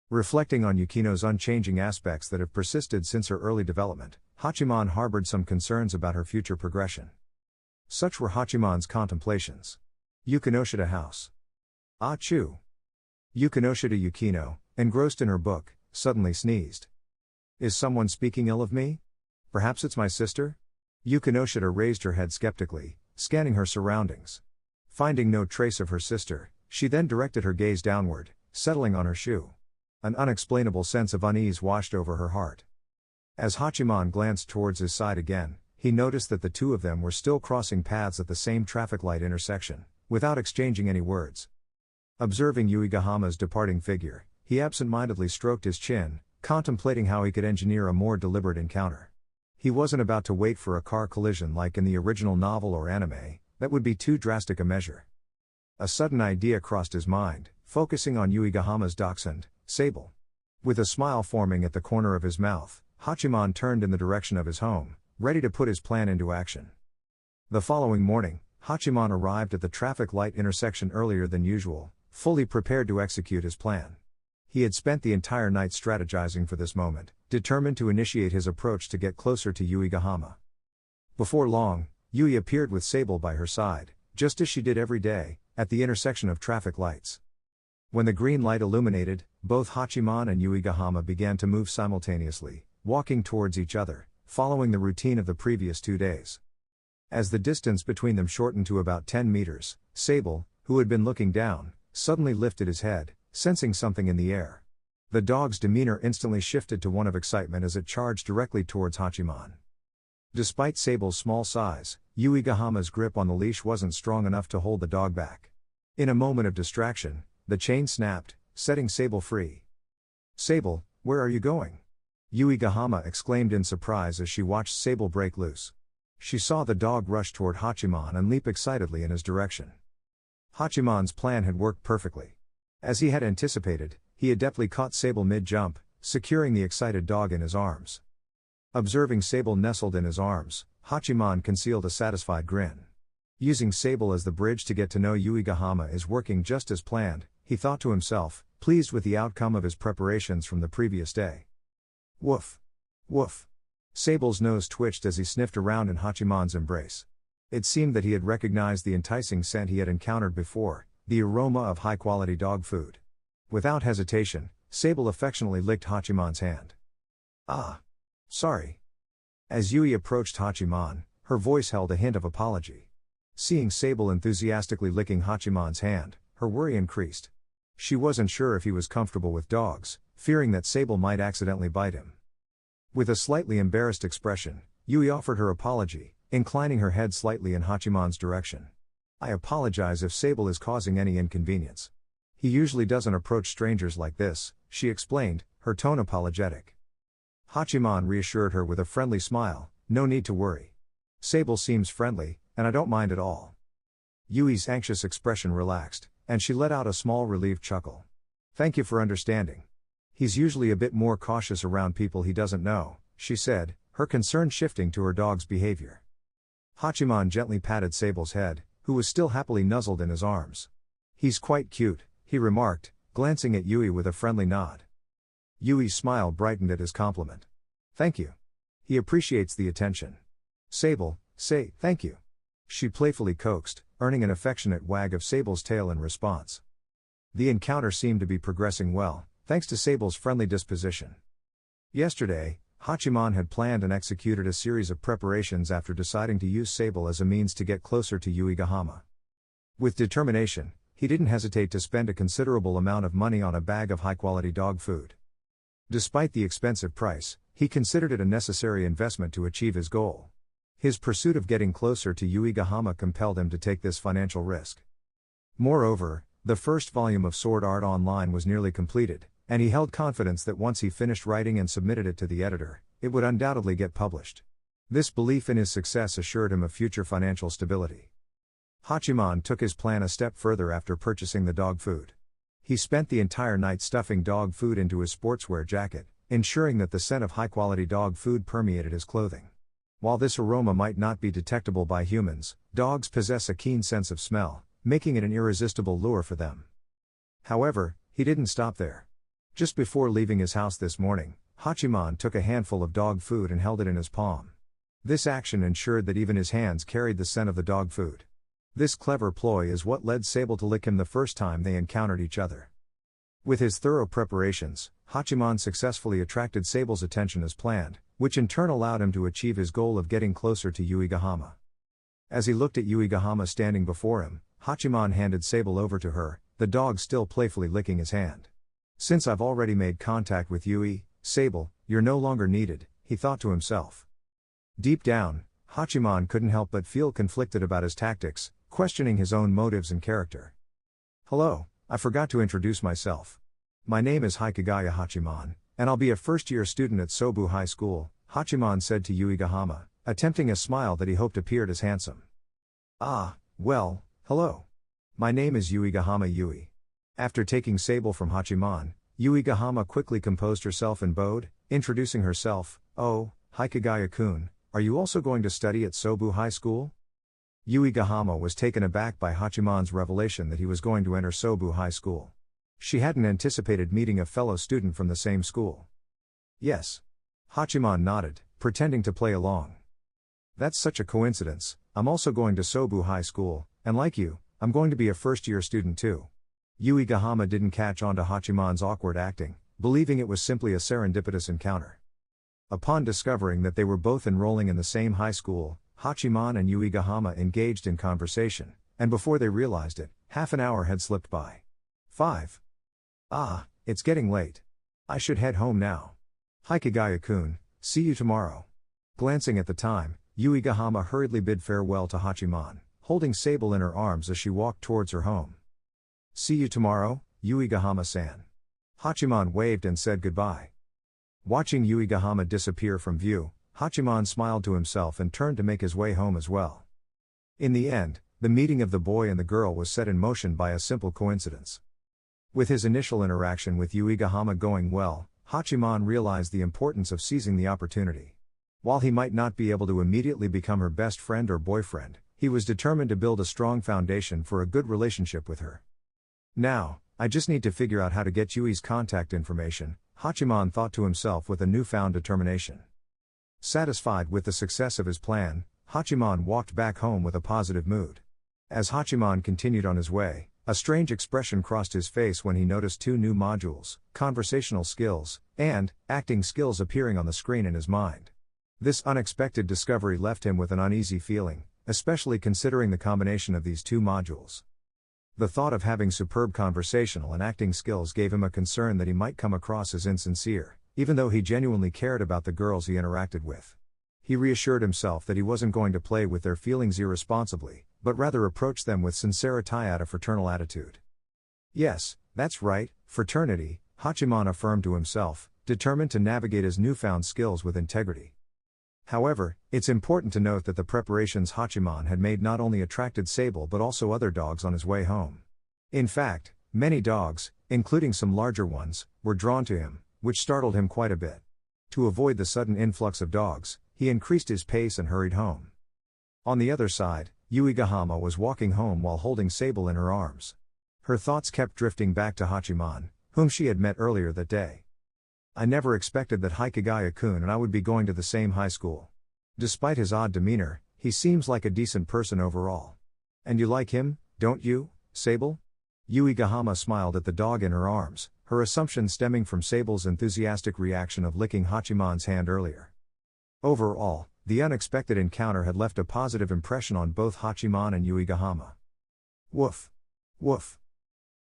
Reflecting on Yukino's unchanging aspects that have persisted since her early development, Hachiman harbored some concerns about her future progression. Such were Hachiman's contemplations. Yukinoshita House. Achoo! Yukinoshita Yukino, engrossed in her book, suddenly sneezed. Is someone speaking ill of me? Perhaps it's my sister? Yukinoshita raised her head skeptically, scanning her surroundings. Finding no trace of her sister, she then directed her gaze downward, settling on her shoe. An unexplainable sense of unease washed over her heart. As Hachiman glanced towards his side again, he noticed that the two of them were still crossing paths at the same traffic light intersection, without exchanging any words. Observing Yuigahama's departing figure, he absent-mindedly stroked his chin, contemplating how he could engineer a more deliberate encounter. He wasn't about to wait for a car collision like in the original novel or anime, that would be too drastic a measure. A sudden idea crossed his mind, focusing on Yuigahama's dachshund, Sable. With a smile forming at the corner of his mouth, Hachiman turned in the direction of his home, ready to put his plan into action. The following morning, Hachiman arrived at the traffic light intersection earlier than usual, fully prepared to execute his plan. He had spent the entire night strategizing for this moment, determined to initiate his approach to get closer to Yuigahama. Before long, Yui appeared with Sable by her side, just as she did every day, at the intersection of traffic lights. When the green light illuminated, both Hachiman and Yuigahama began to move simultaneously, walking towards each other, following the routine of the previous 2 days. As the distance between them shortened to about 10 meters, Sable, who had been looking down, suddenly lifted his head, sensing something in the air. The dog's demeanor instantly shifted to one of excitement as it charged directly towards Hachiman. Despite Sable's small size, Yuigahama's grip on the leash wasn't strong enough to hold the dog back. In a moment of distraction, the chain snapped, setting Sable free. "Sable, where are you going?" Yuigahama exclaimed in surprise as she watched Sable break loose. She saw the dog rush toward Hachiman and leap excitedly in his direction. Hachiman's plan had worked perfectly. As he had anticipated, he adeptly caught Sable mid-jump, securing the excited dog in his arms. Observing Sable nestled in his arms, Hachiman concealed a satisfied grin. Using Sable as the bridge to get to know Yuigahama is working just as planned, he thought to himself, pleased with the outcome of his preparations from the previous day. Woof! Woof! Sable's nose twitched as he sniffed around in Hachiman's embrace. It seemed that he had recognized the enticing scent he had encountered before, the aroma of high-quality dog food. Without hesitation, Sable affectionately licked Hachiman's hand. "Ah! Sorry." As Yui approached Hachiman, her voice held a hint of apology. Seeing Sable enthusiastically licking Hachiman's hand, her worry increased. She wasn't sure if he was comfortable with dogs, fearing that Sable might accidentally bite him. With a slightly embarrassed expression, Yui offered her apology, inclining her head slightly in Hachiman's direction. "I apologize if Sable is causing any inconvenience. He usually doesn't approach strangers like this," she explained, her tone apologetic. Hachiman reassured her with a friendly smile, "No need to worry. Sable seems friendly, and I don't mind at all." Yui's anxious expression relaxed, and she let out a small relieved chuckle. "Thank you for understanding. He's usually a bit more cautious around people he doesn't know," she said, her concern shifting to her dog's behavior. Hachiman gently patted Sable's head, who was still happily nuzzled in his arms. "He's quite cute," he remarked, glancing at Yui with a friendly nod. Yui's smile brightened at his compliment. "Thank you. He appreciates the attention." "Sable, say thank you," she playfully coaxed, earning an affectionate wag of Sable's tail in response. The encounter seemed to be progressing well, thanks to Sable's friendly disposition. Yesterday, Hachiman had planned and executed a series of preparations after deciding to use Sable as a means to get closer to Yuigahama. With determination, he didn't hesitate to spend a considerable amount of money on a bag of high-quality dog food. Despite the expensive price, he considered it a necessary investment to achieve his goal. His pursuit of getting closer to Yuigahama compelled him to take this financial risk. Moreover, the first volume of Sword Art Online was nearly completed, and he held confidence that once he finished writing and submitted it to the editor, it would undoubtedly get published. This belief in his success assured him of future financial stability. Hachiman took his plan a step further after purchasing the dog food. He spent the entire night stuffing dog food into his sportswear jacket, ensuring that the scent of high-quality dog food permeated his clothing. While this aroma might not be detectable by humans, dogs possess a keen sense of smell, making it an irresistible lure for them. However, he didn't stop there. Just before leaving his house this morning, Hachiman took a handful of dog food and held it in his palm. This action ensured that even his hands carried the scent of the dog food. This clever ploy is what led Sable to lick him the first time they encountered each other. With his thorough preparations, Hachiman successfully attracted Sable's attention as planned, which in turn allowed him to achieve his goal of getting closer to Yuigahama. As he looked at Yuigahama standing before him, Hachiman handed Sable over to her, the dog still playfully licking his hand. "Since I've already made contact with Yui, Sable, you're no longer needed," he thought to himself. Deep down, Hachiman couldn't help but feel conflicted about his tactics, questioning his own motives and character. "Hello, I forgot to introduce myself. My name is Hikigaya Hachiman, and I'll be a first-year student at Sobu High School," Hachiman said to Yuigahama, attempting a smile that he hoped appeared as handsome. "Ah, well, hello. My name is Yuigahama Yui." After taking Sable from Hachiman, Yuigahama quickly composed herself and bowed, introducing herself. "Oh, Hikigaya-kun, are you also going to study at Sobu High School?" Yuigahama was taken aback by Hachiman's revelation that he was going to enter Sobu High School. She hadn't anticipated meeting a fellow student from the same school. "Yes." Hachiman nodded, pretending to play along. That's such a coincidence. I'm also going to Sobu High School, and like you, I'm going to be a first-year student too. Yuigahama didn't catch on to Hachiman's awkward acting, believing it was simply a serendipitous encounter. Upon discovering that they were both enrolling in the same high school, Hachiman and Yuigahama engaged in conversation, and before they realized it, half an hour had slipped by. 5. Ah, it's getting late. I should head home now. Hikigaya-kun, see you tomorrow. Glancing at the time, Yuigahama hurriedly bid farewell to Hachiman, holding Sable in her arms as she walked towards her home. See you tomorrow, Yuigahama-san. Hachiman waved and said goodbye. Watching Yuigahama disappear from view, Hachiman smiled to himself and turned to make his way home as well. In the end, the meeting of the boy and the girl was set in motion by a simple coincidence. With his initial interaction with Yuigahama going well, Hachiman realized the importance of seizing the opportunity. While he might not be able to immediately become her best friend or boyfriend, he was determined to build a strong foundation for a good relationship with her. Now, I just need to figure out how to get Yui's contact information, Hachiman thought to himself with a newfound determination. Satisfied with the success of his plan, Hachiman walked back home with a positive mood. As Hachiman continued on his way, a strange expression crossed his face when he noticed 2 new modules, conversational skills, and acting skills appearing on the screen in his mind. This unexpected discovery left him with an uneasy feeling, especially considering the combination of these 2 modules. The thought of having superb conversational and acting skills gave him a concern that he might come across as insincere, even though he genuinely cared about the girls he interacted with. He reassured himself that he wasn't going to play with their feelings irresponsibly, but rather approach them with sincerity and a fraternal attitude. Yes, that's right, fraternity, Hachiman affirmed to himself, determined to navigate his newfound skills with integrity. However, it's important to note that the preparations Hachiman had made not only attracted Sable but also other dogs on his way home. In fact, many dogs, including some larger ones, were drawn to him, which startled him quite a bit. To avoid the sudden influx of dogs, he increased his pace and hurried home. On the other side, Yuigahama was walking home while holding Sable in her arms. Her thoughts kept drifting back to Hachiman, whom she had met earlier that day. I never expected that Hikigaya-kun and I would be going to the same high school. Despite his odd demeanor, he seems like a decent person overall. And you like him, don't you, Sable? Yuigahama smiled at the dog in her arms, her assumption stemming from Sable's enthusiastic reaction of licking Hachiman's hand earlier. Overall, the unexpected encounter had left a positive impression on both Hachiman and Yuigahama. Woof. Woof.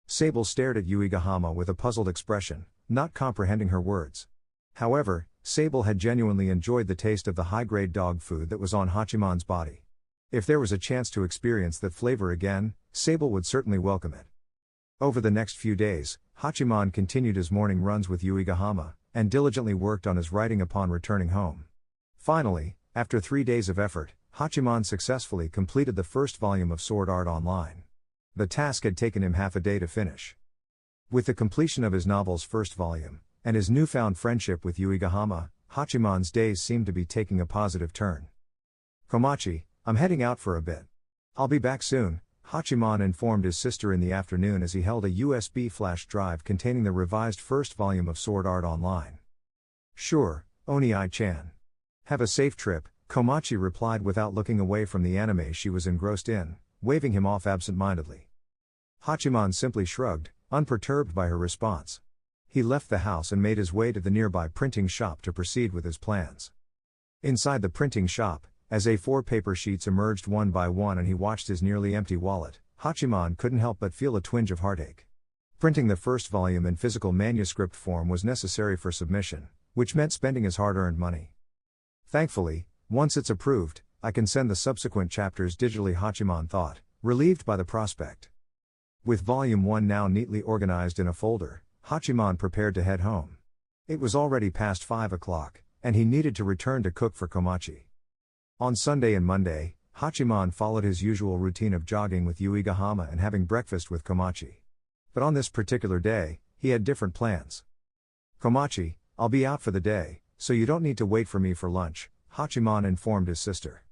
Sable stared at Yuigahama with a puzzled expression, not comprehending her words. However, Sable had genuinely enjoyed the taste of the high-grade dog food that was on Hachiman's body. If there was a chance to experience that flavor again, Sable would certainly welcome it. Over the next few days, Hachiman continued his morning runs with Yuigahama, and diligently worked on his writing upon returning home. Finally, after 3 days of effort, Hachiman successfully completed the first volume of Sword Art Online. The task had taken him half a day to finish. With the completion of his novel's first volume, and his newfound friendship with Yuigahama, Hachiman's days seemed to be taking a positive turn. Komachi, I'm heading out for a bit. I'll be back soon, Hachiman informed his sister in the afternoon as he held a USB flash drive containing the revised first volume of Sword Art Online. Sure, Oni-chan. Have a safe trip, Komachi replied without looking away from the anime she was engrossed in, waving him off absent-mindedly. Hachiman simply shrugged, unperturbed by her response. He left the house and made his way to the nearby printing shop to proceed with his plans. Inside the printing shop, as A4 paper sheets emerged one by one and he watched his nearly empty wallet, Hachiman couldn't help but feel a twinge of heartache. Printing the first volume in physical manuscript form was necessary for submission, which meant spending his hard-earned money. Thankfully, once it's approved, I can send the subsequent chapters digitally, Hachiman thought, relieved by the prospect. With volume 1 now neatly organized in a folder, Hachiman prepared to head home. It was already past 5 o'clock, and he needed to return to cook for Komachi. On Sunday and Monday, Hachiman followed his usual routine of jogging with Yuigahama and having breakfast with Komachi. But on this particular day, he had different plans. Komachi, I'll be out for the day, so you don't need to wait for me for lunch, Hachiman informed his sister.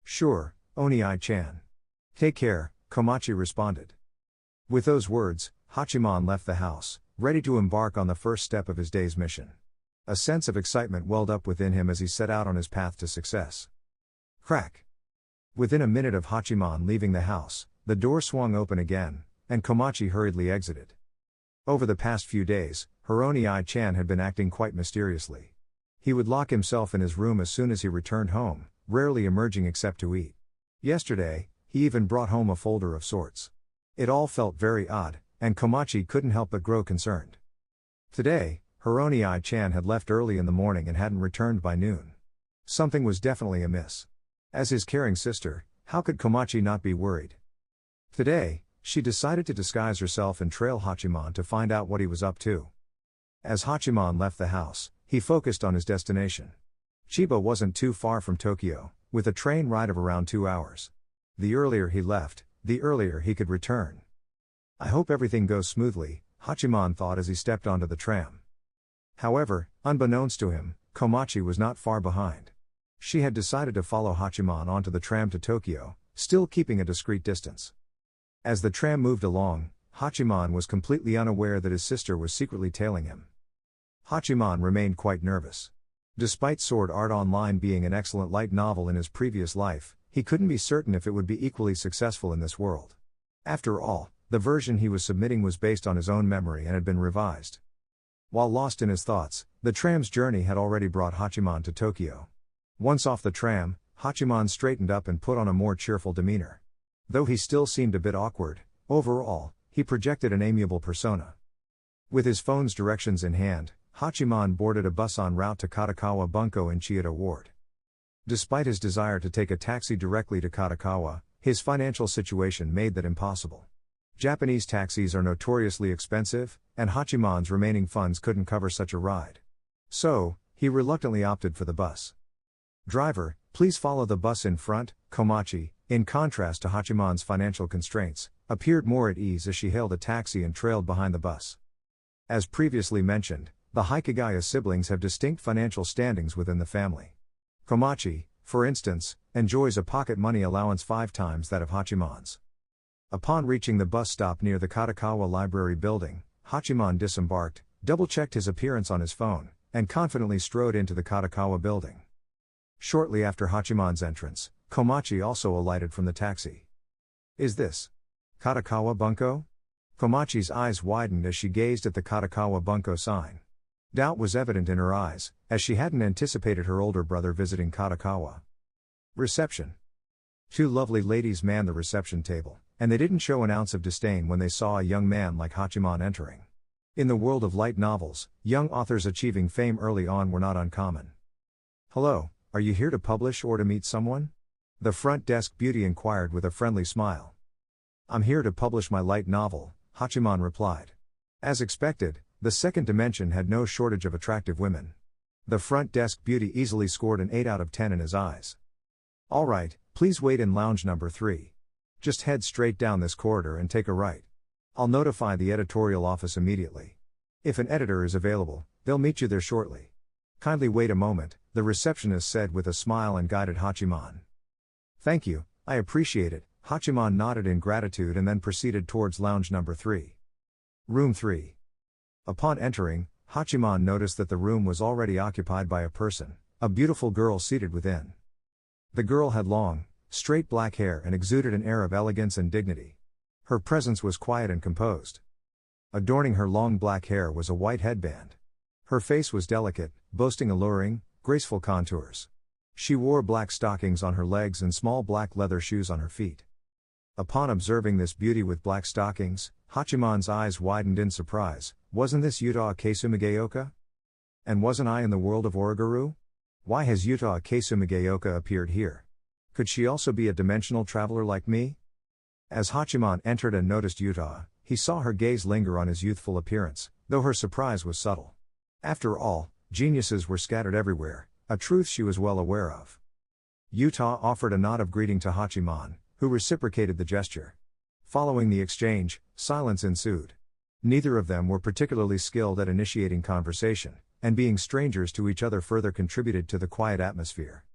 Sure, Oni-chan. Take care, Komachi responded. With those words, Hachiman left the house, ready to embark on the first step of his day's mission. A sense of excitement welled up within him as he set out on his path to success. Crack. Within a minute of Hachiman leaving the house, the door swung open again, and Komachi hurriedly exited. Over the past few days, Hironei-chan had been acting quite mysteriously. He would lock himself in his room as soon as he returned home, rarely emerging except to eat. Yesterday, he even brought home a folder of sorts. It all felt very odd, and Komachi couldn't help but grow concerned. Today, Hironei-chan had left early in the morning and hadn't returned by noon. Something was definitely amiss. As his caring sister, how could Komachi not be worried? Today, she decided to disguise herself and trail Hachiman to find out what he was up to. As Hachiman left the house, he focused on his destination. Chiba wasn't too far from Tokyo, with a train ride of around 2 hours. The earlier he left, the earlier he could return. I hope everything goes smoothly, Hachiman thought as he stepped onto the tram. However, unbeknownst to him, Komachi was not far behind. She had decided to follow Hachiman onto the tram to Tokyo, still keeping a discreet distance. As the tram moved along, Hachiman was completely unaware that his sister was secretly tailing him. Hachiman remained quite nervous. Despite Sword Art Online being an excellent light novel in his previous life, he couldn't be certain if it would be equally successful in this world. After all, the version he was submitting was based on his own memory and had been revised. While lost in his thoughts, the tram's journey had already brought Hachiman to Tokyo. Once off the tram, Hachiman straightened up and put on a more cheerful demeanor. Though he still seemed a bit awkward, overall, he projected an amiable persona. With his phone's directions in hand, Hachiman boarded a bus en route to Katakawa Bunko in Chiyoda Ward. Despite his desire to take a taxi directly to Katakawa, his financial situation made that impossible. Japanese taxis are notoriously expensive, and Hachiman's remaining funds couldn't cover such a ride. So, he reluctantly opted for the bus. "Driver, please follow the bus in front." Komachi, in contrast to Hachiman's financial constraints, appeared more at ease as she hailed a taxi and trailed behind the bus. As previously mentioned, the Hikigaya siblings have distinct financial standings within the family. Komachi, for instance, enjoys a pocket money allowance 5 times that of Hachiman's. Upon reaching the bus stop near the Katakawa Library building, Hachiman disembarked, double-checked his appearance on his phone, and confidently strode into the Katakawa building. Shortly after Hachiman's entrance, Komachi also alighted from the taxi. "Is this Katakawa Bunko?" Komachi's eyes widened as she gazed at the Katakawa Bunko sign. Doubt was evident in her eyes, as she hadn't anticipated her older brother visiting Katakawa. Reception. 2 lovely ladies manned the reception table, and they didn't show an ounce of disdain when they saw a young man like Hachiman entering. In the world of light novels, young authors achieving fame early on were not uncommon. "Hello, are you here to publish or to meet someone?" the front desk beauty inquired with a friendly smile. "I'm here to publish my light novel," Hachiman replied. As expected, the second dimension had no shortage of attractive women. The front desk beauty easily scored an 8 out of 10 in his eyes. "All right, please wait in lounge number 3. Just head straight down this corridor and take a right. I'll notify the editorial office immediately. If an editor is available, they'll meet you there shortly. Kindly wait a moment," the receptionist said with a smile and guided Hachiman. "Thank you, I appreciate it." Hachiman nodded in gratitude and then proceeded towards lounge number 3. Room 3. Upon entering, Hachiman noticed that the room was already occupied by a person, a beautiful girl seated within. The girl had long, straight black hair and exuded an air of elegance and dignity. Her presence was quiet and composed. Adorning her long black hair was a white headband. Her face was delicate, boasting alluring, graceful contours. She wore black stockings on her legs and small black leather shoes on her feet. Upon observing this beauty with black stockings, Hachiman's eyes widened in surprise. Wasn't this Yuta Keisumigaoka? And wasn't I in the world of Origuru? Why has Yuta Keisumigaoka appeared here? Could she also be a dimensional traveler like me? As Hachiman entered and noticed Yuta, he saw her gaze linger on his youthful appearance, though her surprise was subtle. After all, geniuses were scattered everywhere, a truth she was well aware of. Yuta offered a nod of greeting to Hachiman, who reciprocated the gesture. Following the exchange, silence ensued. Neither of them were particularly skilled at initiating conversation, and being strangers to each other further contributed to the quiet atmosphere.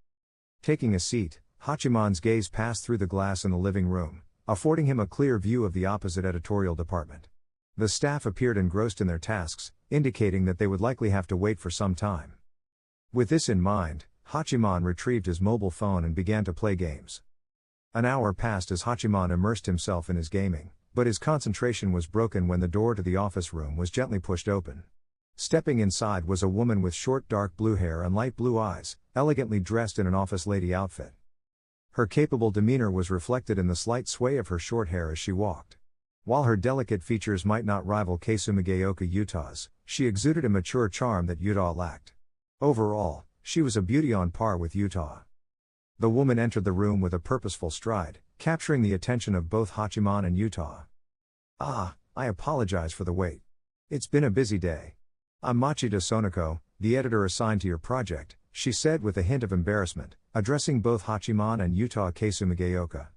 Taking a seat, Hachiman's gaze passed through the glass in the living room, affording him a clear view of the opposite editorial department. The staff appeared engrossed in their tasks, indicating that they would likely have to wait for some time. With this in mind, Hachiman retrieved his mobile phone and began to play games. An hour passed as Hachiman immersed himself in his gaming, but his concentration was broken when the door to the office room was gently pushed open. Stepping inside was a woman with short dark blue hair and light blue eyes, elegantly dressed in an office lady outfit. Her capable demeanor was reflected in the slight sway of her short hair as she walked. While her delicate features might not rival Keisumigaoka Yuta's, she exuded a mature charm that Yuta lacked. Overall, she was a beauty on par with Yuta. The woman entered the room with a purposeful stride, capturing the attention of both Hachiman and Yuta. "Ah, I apologize for the wait. It's been a busy day. I'm Machida Sonoko, the editor assigned to your project," she said with a hint of embarrassment, addressing both Hachiman and Yuta Keisumigaoka.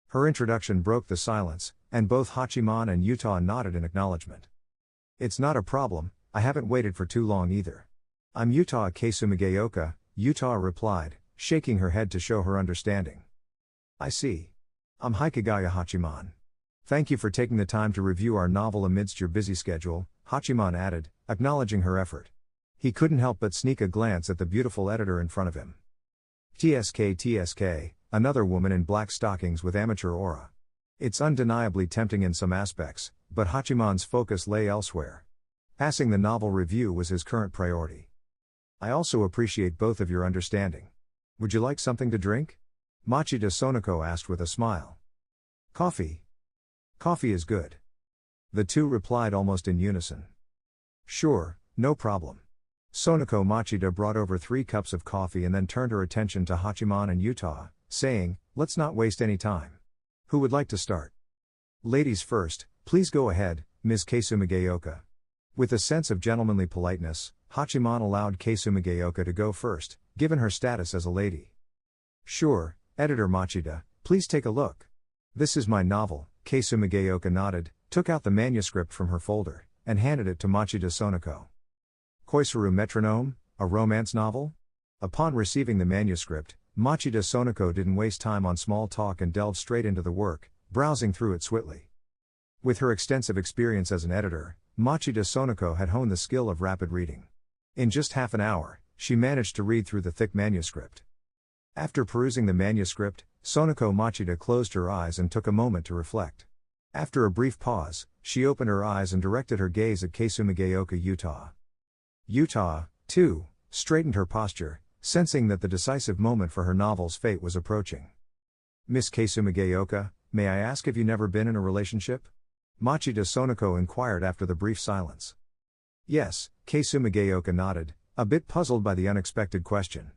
Her introduction broke the silence, and both Hachiman and Yuta nodded in acknowledgement. "It's not a problem, I haven't waited for too long either. I'm Yuta Keisumigaoka," Yuta replied, shaking her head to show her understanding. "I see. I'm Hikigaya Hachiman. Thank you for taking the time to review our novel amidst your busy schedule," Hachiman added, acknowledging her effort. He couldn't help but sneak a glance at the beautiful editor in front of him. TSK, another woman in black stockings with amateur aura. It's undeniably tempting in some aspects, but Hachiman's focus lay elsewhere. Passing the novel review was his current priority. "I also appreciate both of your understanding. Would you like something to drink?" Machida Sonoko asked with a smile. "Coffee. Coffee is good." The two replied almost in unison. "Sure, no problem." Sonoko Machida brought over 3 cups of coffee and then turned her attention to Hachiman and Yuta, saying, "Let's not waste any time. Who would like to start?" "Ladies first, please go ahead, Ms. Keisumigaoka." With a sense of gentlemanly politeness, Hachiman allowed Keisumigaoka to go first, given her status as a lady. "Sure, Editor Machida, please take a look. This is my novel." Keisumigaoka nodded, took out the manuscript from her folder, and handed it to Machida Sonoko. "Koisaru Metronome, a romance novel?" Upon receiving the manuscript, Machida Sonoko didn't waste time on small talk and delved straight into the work, browsing through it swiftly. With her extensive experience as an editor, Machida Sonoko had honed the skill of rapid reading. In just half an hour, she managed to read through the thick manuscript. After perusing the manuscript, Sonoko Machida closed her eyes and took a moment to reflect. After a brief pause, she opened her eyes and directed her gaze at Keisumigaoka Yuta. Yuta, too, straightened her posture, sensing that the decisive moment for her novel's fate was approaching. "Miss Keisumigaoka, may I ask if you've never been in a relationship?" Machida Sonoko inquired after the brief silence. "Yes," Keisumigaoka nodded, a bit puzzled by the unexpected question.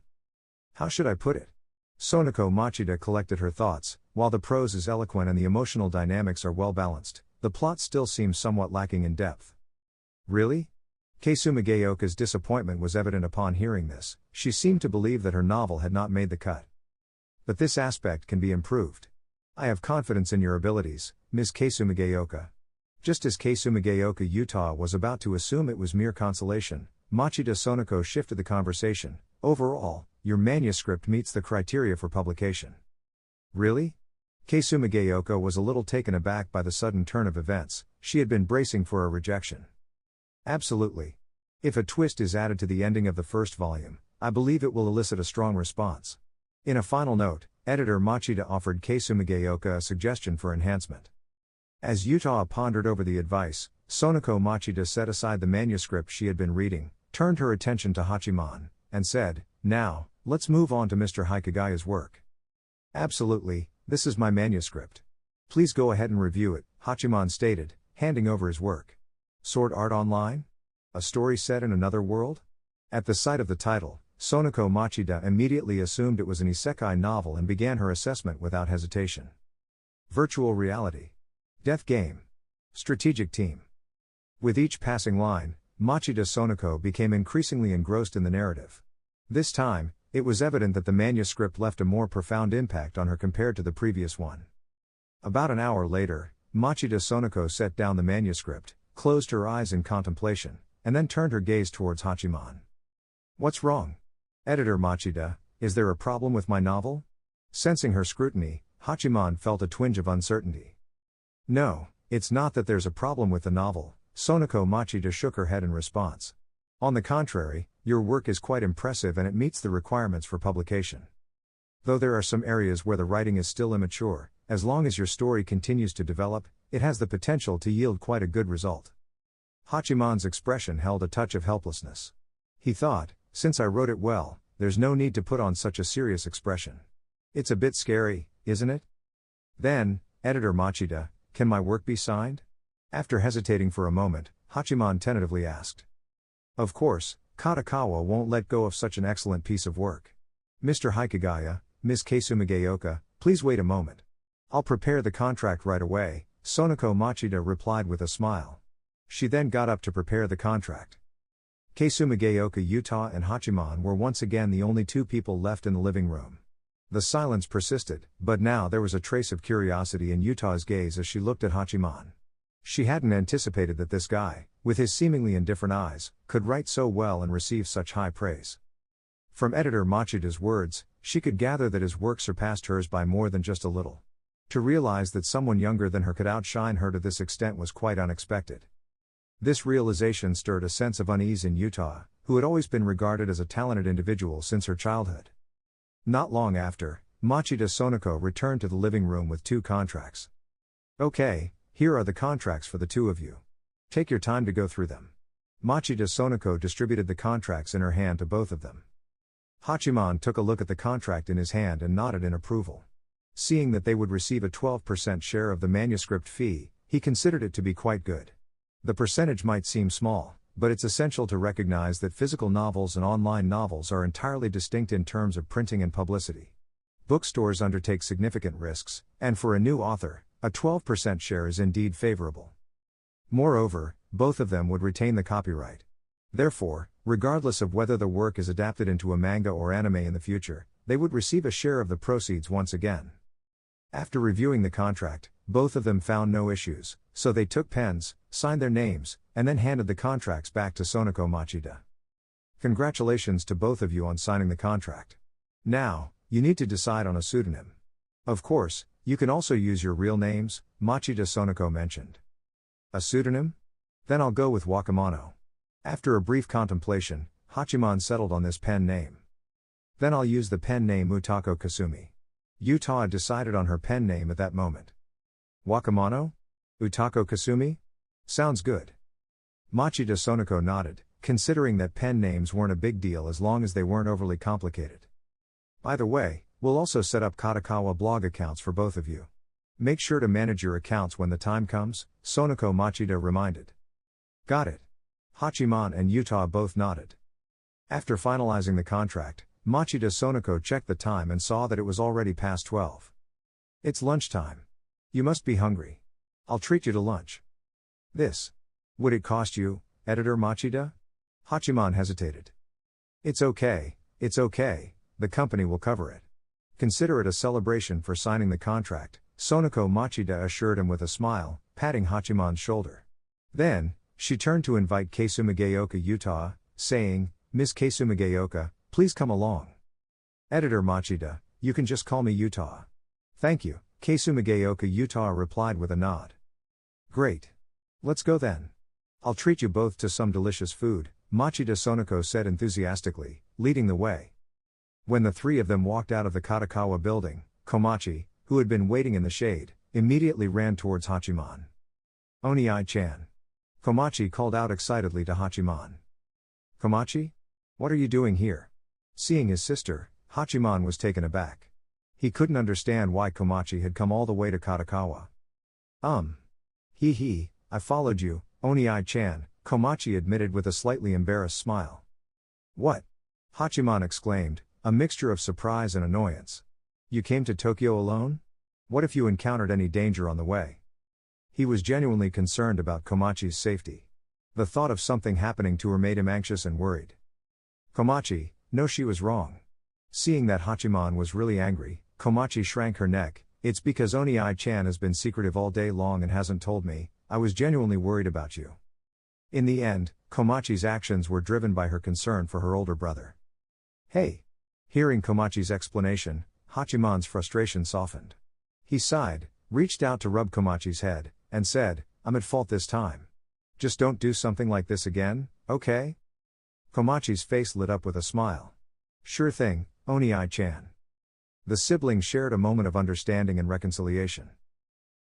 "How should I put it?" Sonoko Machida collected her thoughts. While the prose is eloquent and the emotional dynamics are well balanced, the plot still seems somewhat lacking in depth. "Really?" Keisumigaoka's disappointment was evident upon hearing this. She seemed to believe that her novel had not made the cut. "But this aspect can be improved. I have confidence in your abilities, Ms. Keisumigaoka." Just as Keisumigaoka Yuta was about to assume it was mere consolation, Machida Sonoko shifted the conversation. "Overall, your manuscript meets the criteria for publication." "Really?" Keisumigaoka was a little taken aback by the sudden turn of events. She had been bracing for a rejection. "Absolutely. If a twist is added to the ending of the first volume, I believe it will elicit a strong response." In a final note, editor Machida offered Keisumigaoka a suggestion for enhancement. As Yuta pondered over the advice, Sonoko Machida set aside the manuscript she had been reading, turned her attention to Hachiman, and said, "Now, let's move on to Mr. Hikigaya's work." "Absolutely, this is my manuscript. Please go ahead and review it," Hachiman stated, handing over his work. "Sword Art Online? A story set in another world?" At the sight of the title, Sonoko Machida immediately assumed it was an isekai novel and began her assessment without hesitation. Virtual reality. Death game. Strategic team. With each passing line, Machida Sonoko became increasingly engrossed in the narrative. This time, it was evident that the manuscript left a more profound impact on her compared to the previous one. About an hour later, Machida Sonoko set down the manuscript, closed her eyes in contemplation, and then turned her gaze towards Hachiman. "What's wrong? Editor Machida, is there a problem with my novel?" Sensing her scrutiny, Hachiman felt a twinge of uncertainty. "No, it's not that there's a problem with the novel," Sonoko Machida shook her head in response. "On the contrary, your work is quite impressive and it meets the requirements for publication. Though there are some areas where the writing is still immature, as long as your story continues to develop, it has the potential to yield quite a good result." Hachiman's expression held a touch of helplessness. He thought, since I wrote it well, there's no need to put on such a serious expression. It's a bit scary, isn't it? Then, Editor Machida, can my work be signed? After hesitating for a moment, Hachiman tentatively asked. Of course, Katakawa won't let go of such an excellent piece of work. Mr. Hikigaya, Ms. Keisumigaoka, please wait a moment. I'll prepare the contract right away, Sonoko Machida replied with a smile. She then got up to prepare the contract. Keisumigaoka Yuta and Hachiman were once again the only two people left in the living room. The silence persisted, but now there was a trace of curiosity in Yuta's gaze as she looked at Hachiman. She hadn't anticipated that this guy, with his seemingly indifferent eyes, could write so well and receive such high praise. From editor Machida's words, she could gather that his work surpassed hers by more than just a little. To realize that someone younger than her could outshine her to this extent was quite unexpected. This realization stirred a sense of unease in Yuta, who had always been regarded as a talented individual since her childhood. Not long after, Machida Sonoko returned to the living room with 2 contracts. Okay, here are the contracts for the 2 of you. Take your time to go through them. Machida Sonoko distributed the contracts in her hand to both of them. Hachiman took a look at the contract in his hand and nodded in approval. Seeing that they would receive a 12% share of the manuscript fee, he considered it to be quite good. The percentage might seem small, but it's essential to recognize that physical novels and online novels are entirely distinct in terms of printing and publicity. Bookstores undertake significant risks, and for a new author, a 12% share is indeed favorable. Moreover, both of them would retain the copyright. Therefore, regardless of whether the work is adapted into a manga or anime in the future, they would receive a share of the proceeds once again. After reviewing the contract, both of them found no issues, so they took pens, signed their names, and then handed the contracts back to Sonoko Machida. Congratulations to both of you on signing the contract. Now, you need to decide on a pseudonym. Of course, you can also use your real names, Machida Sonoko mentioned. A pseudonym? Then I'll go with Wakamano. After a brief contemplation, Hachiman settled on this pen name. Then I'll use the pen name Utako Kasumi. Yuta decided on her pen name at that moment. Wakamano? Utako Kasumi? Sounds good. Machida Sonoko nodded, considering that pen names weren't a big deal as long as they weren't overly complicated. By the way, we'll also set up Katakawa blog accounts for both of you. Make sure to manage your accounts when the time comes, Sonoko Machida reminded. Got it. Hachiman and Yuta both nodded. After finalizing the contract, Machida Sonoko checked the time and saw that it was already past 12. It's lunchtime. You must be hungry. I'll treat you to lunch. This. Would it cost you, Editor Machida? Hachiman hesitated. It's okay, the company will cover it. Consider it a celebration for signing the contract, Sonoko Machida assured him with a smile, patting Hachiman's shoulder. Then, she turned to invite Keisumigaoka Yuta, saying, Miss Keisumigaoka, please come along. Editor Machida, you can just call me Yuta. Thank you, Keisumigaoka Yuta replied with a nod. Great. Let's go then. I'll treat you both to some delicious food, Machida Sonoko said enthusiastically, leading the way. When the 3 of them walked out of the Katakawa building, Komachi, who had been waiting in the shade, immediately ran towards Hachiman. Onii-chan. Komachi called out excitedly to Hachiman. Komachi? What are you doing here? Seeing his sister, Hachiman was taken aback. He couldn't understand why Komachi had come all the way to Katakawa. I followed you, Onii-chan, Komachi admitted with a slightly embarrassed smile. What? Hachiman exclaimed, a mixture of surprise and annoyance. You came to Tokyo alone? What if you encountered any danger on the way? He was genuinely concerned about Komachi's safety. The thought of something happening to her made him anxious and worried. Komachi, no, she was wrong. Seeing that Hachiman was really angry, Komachi shrank her neck. It's because Onii-chan has been secretive all day long and hasn't told me. I was genuinely worried about you. In the end, Komachi's actions were driven by her concern for her older brother. Hey! Hearing Komachi's explanation, Hachiman's frustration softened. He sighed, reached out to rub Komachi's head, and said, I'm at fault this time. Just don't do something like this again, okay? Komachi's face lit up with a smile. Sure thing, Oni-chan. The siblings shared a moment of understanding and reconciliation.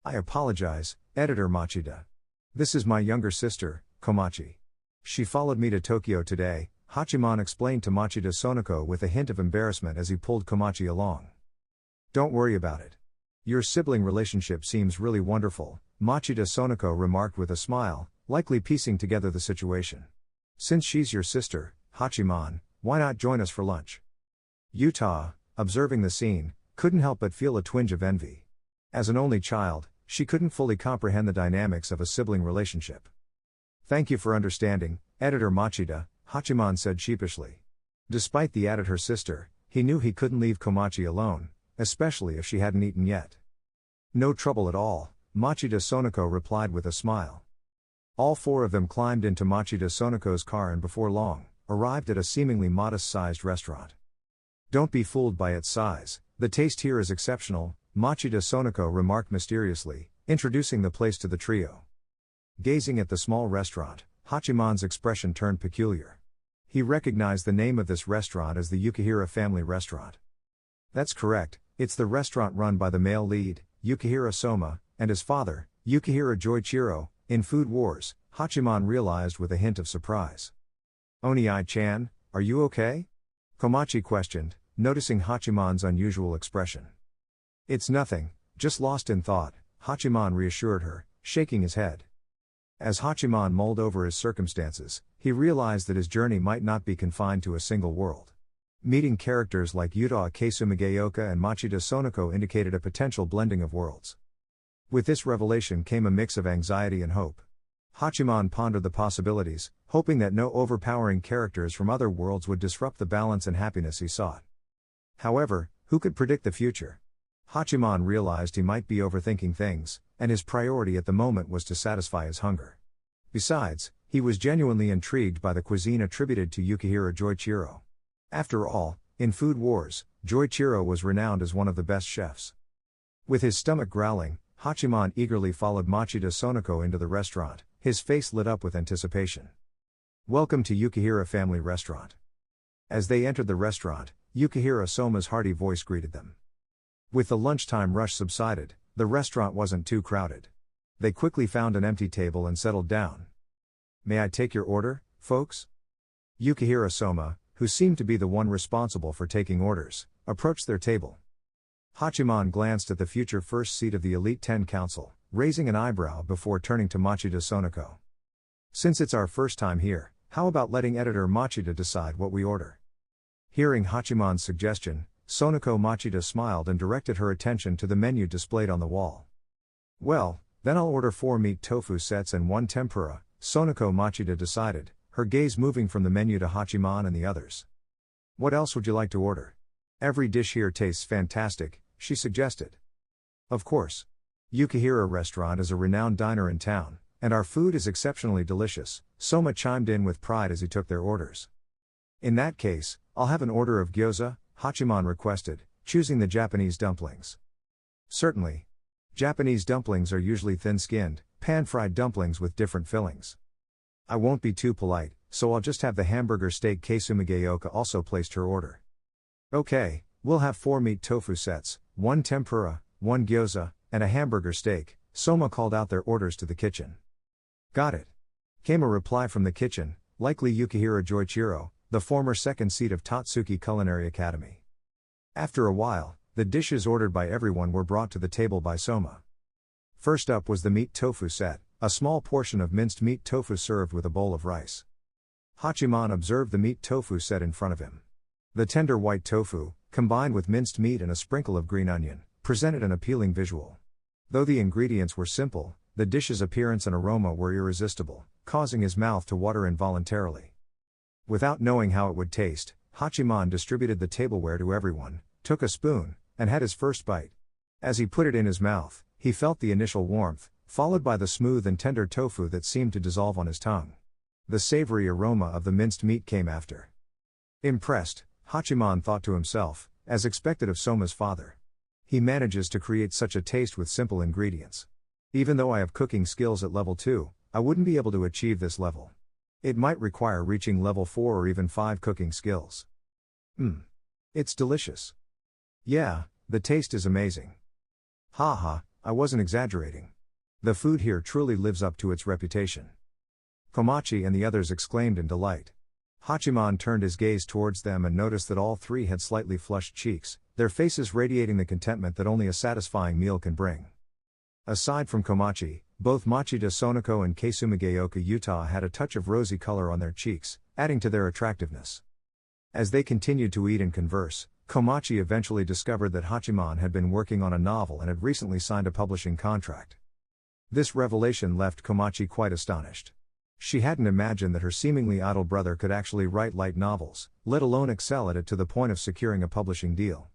I apologize, Editor Machida. This is my younger sister, Komachi. She followed me to Tokyo today, Hachiman explained to Machida Sonoko with a hint of embarrassment as he pulled Komachi along. Don't worry about it. Your sibling relationship seems really wonderful, Machida Sonoko remarked with a smile, likely piecing together the situation. Since she's your sister, Hachiman, why not join us for lunch? Yuta, observing the scene, couldn't help but feel a twinge of envy. As an only child, she couldn't fully comprehend the dynamics of a sibling relationship. Thank you for understanding, Editor Machida, Hachiman said sheepishly. Despite the added her sister, he knew he couldn't leave Komachi alone, especially if she hadn't eaten yet. No trouble at all, Machida Sonoko replied with a smile. All four of them climbed into Machida Sonoko's car and before long, arrived at a seemingly modest-sized restaurant. Don't be fooled by its size, the taste here is exceptional, Machida Sonoko remarked mysteriously, introducing the place to the trio. Gazing at the small restaurant, Hachiman's expression turned peculiar. He recognized the name of this restaurant as the Yukihira family restaurant. That's correct, it's the restaurant run by the male lead, Yukihira Soma, and his father, Yukihira Joichiro, in Food Wars, Hachiman realized with a hint of surprise. Oni-chan, are you okay? Komachi questioned, noticing Hachiman's unusual expression. It's nothing, just lost in thought, Hachiman reassured her, shaking his head. As Hachiman mulled over his circumstances, he realized that his journey might not be confined to a single world. Meeting characters like Yuta Keisumigaoka and Machida Sonoko indicated a potential blending of worlds. With this revelation came a mix of anxiety and hope. Hachiman pondered the possibilities, hoping that no overpowering characters from other worlds would disrupt the balance and happiness he sought. However, who could predict the future? Hachiman realized he might be overthinking things, and his priority at the moment was to satisfy his hunger. Besides, he was genuinely intrigued by the cuisine attributed to Yukihira Joichiro. After all, in Food Wars, Joichiro was renowned as one of the best chefs. With his stomach growling, Hachiman eagerly followed Machida Sonoko into the restaurant, his face lit up with anticipation. Welcome to Yukihira Family Restaurant. As they entered the restaurant, Yukihira Soma's hearty voice greeted them. With the lunchtime rush subsided, the restaurant wasn't too crowded. They quickly found an empty table and settled down. May I take your order, folks? Yukihira Soma, who seemed to be the one responsible for taking orders, approached their table. Hachiman glanced at the future first seat of the Elite 10 Council, raising an eyebrow before turning to Machida Sonoko. Since it's our first time here, how about letting Editor Machida decide what we order? Hearing Hachiman's suggestion, Sonoko Machida smiled and directed her attention to the menu displayed on the wall. Well, then I'll order 4 meat tofu sets and 1 tempura, Sonoko Machida decided, her gaze moving from the menu to Hachiman and the others. What else would you like to order? Every dish here tastes fantastic, she suggested. Of course. Yukihira Restaurant is a renowned diner in town, and our food is exceptionally delicious, Soma chimed in with pride as he took their orders. In that case, I'll have an order of gyoza, Hachiman requested, choosing the Japanese dumplings. Certainly. Japanese dumplings are usually thin-skinned, pan-fried dumplings with different fillings. I won't be too polite, so I'll just have the hamburger steak. Keisumigaoka also placed her order. Okay, we'll have 4 meat tofu sets, 1 tempura, 1 gyoza, and a hamburger steak, Soma called out their orders to the kitchen. Got it. Came a reply from the kitchen, likely Yukihira Joichiro, the former second seat of Tatsuki Culinary Academy. After a while, the dishes ordered by everyone were brought to the table by Soma. First up was the meat tofu set, a small portion of minced meat tofu served with a bowl of rice. Hachiman observed the meat tofu set in front of him. The tender white tofu, combined with minced meat and a sprinkle of green onion, presented an appealing visual. Though the ingredients were simple, the dish's appearance and aroma were irresistible, causing his mouth to water involuntarily. Without knowing how it would taste, Hachiman distributed the tableware to everyone, took a spoon, and had his first bite. As he put it in his mouth, he felt the initial warmth, followed by the smooth and tender tofu that seemed to dissolve on his tongue. The savory aroma of the minced meat came after. Impressed, Hachiman thought to himself, as expected of Soma's father. He manages to create such a taste with simple ingredients. Even though I have cooking skills at level 2, I wouldn't be able to achieve this level. It might require reaching level 4 or even 5 cooking skills. It's delicious. Yeah, the taste is amazing. Haha, I wasn't exaggerating. The food here truly lives up to its reputation. Komachi and the others exclaimed in delight. Hachiman turned his gaze towards them and noticed that all three had slightly flushed cheeks, their faces radiating the contentment that only a satisfying meal can bring. Aside from Komachi, both Machida Sonoko and Keisumigaoka Yuta had a touch of rosy color on their cheeks, adding to their attractiveness. As they continued to eat and converse, Komachi eventually discovered that Hachiman had been working on a novel and had recently signed a publishing contract. This revelation left Komachi quite astonished. She hadn't imagined that her seemingly idle brother could actually write light novels, let alone excel at it to the point of securing a publishing deal.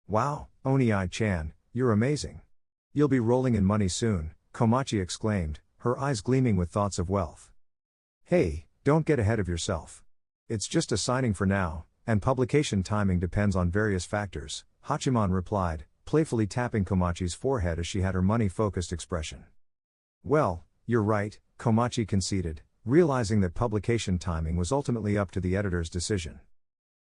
Wow, Oni-chan, you're amazing. You'll be rolling in money soon, Komachi exclaimed, her eyes gleaming with thoughts of wealth. Hey, don't get ahead of yourself. It's just a signing for now, and publication timing depends on various factors, Hachiman replied, playfully tapping Komachi's forehead as she had her money-focused expression. Well, you're right, Komachi conceded, realizing that publication timing was ultimately up to the editor's decision.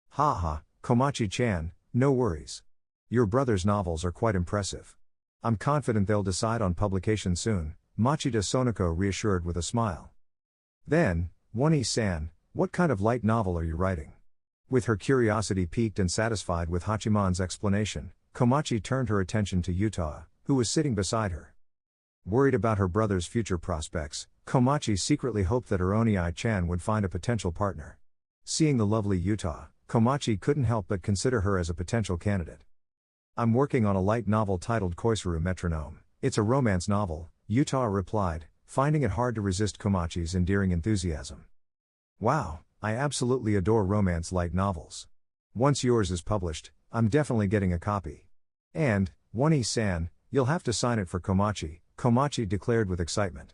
Haha, Komachi-chan, no worries. Your brother's novels are quite impressive. I'm confident they'll decide on publication soon, Machida Sonoko reassured with a smile. Then, Wani-san, what kind of light novel are you writing? With her curiosity piqued and satisfied with Hachiman's explanation, Komachi turned her attention to Yuta, who was sitting beside her. Worried about her brother's future prospects, Komachi secretly hoped that her Oni-chan would find a potential partner. Seeing the lovely Yuta, Komachi couldn't help but consider her as a potential candidate. I'm working on a light novel titled Koisuru Metronome. It's a romance novel, Yuta replied, finding it hard to resist Komachi's endearing enthusiasm. Wow, I absolutely adore romance light novels. Once yours is published, I'm definitely getting a copy. And, Wani-san, you'll have to sign it for Komachi, Komachi declared with excitement.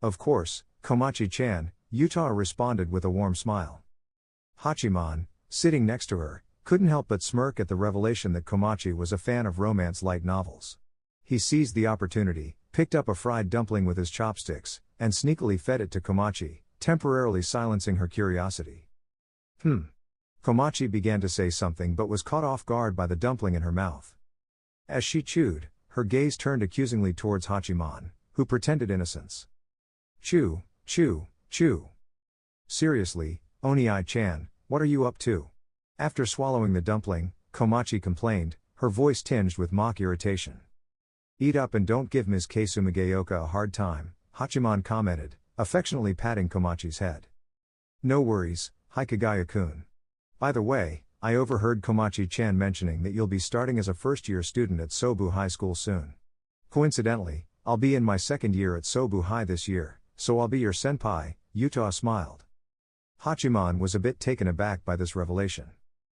Of course, Komachi-chan, Yuta responded with a warm smile. Hachiman, sitting next to her, couldn't help but smirk at the revelation that Komachi was a fan of romance light novels. He seized the opportunity, picked up a fried dumpling with his chopsticks, and sneakily fed it to Komachi, temporarily silencing her curiosity. Komachi began to say something but was caught off guard by the dumpling in her mouth. As she chewed, her gaze turned accusingly towards Hachiman, who pretended innocence. Chew, chew, chew. Seriously, Oni-chan, what are you up to? After swallowing the dumpling, Komachi complained, her voice tinged with mock irritation. Eat up and don't give Ms. Keisumigaoka a hard time, Hachiman commented, affectionately patting Komachi's head. No worries, Hikigaya-kun. By the way, I overheard Komachi-chan mentioning that you'll be starting as a first-year student at Sobu High School soon. Coincidentally, I'll be in my second year at Sobu High this year, so I'll be your senpai, Yuta smiled. Hachiman was a bit taken aback by this revelation.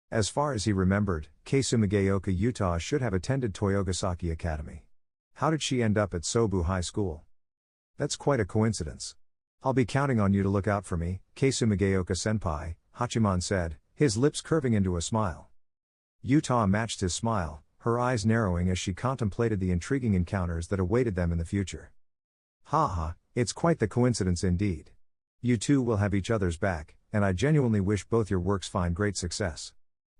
As far as he remembered, Keisumigaoka Yuta should have attended Toyogasaki Academy. How did she end up at Sobu High School? That's quite a coincidence. I'll be counting on you to look out for me, Keisumigaoka senpai, Hachiman said, his lips curving into a smile. Yuta matched his smile, her eyes narrowing as she contemplated the intriguing encounters that awaited them in the future. Haha, it's quite the coincidence indeed. You two will have each other's back, and I genuinely wish both your works find great success.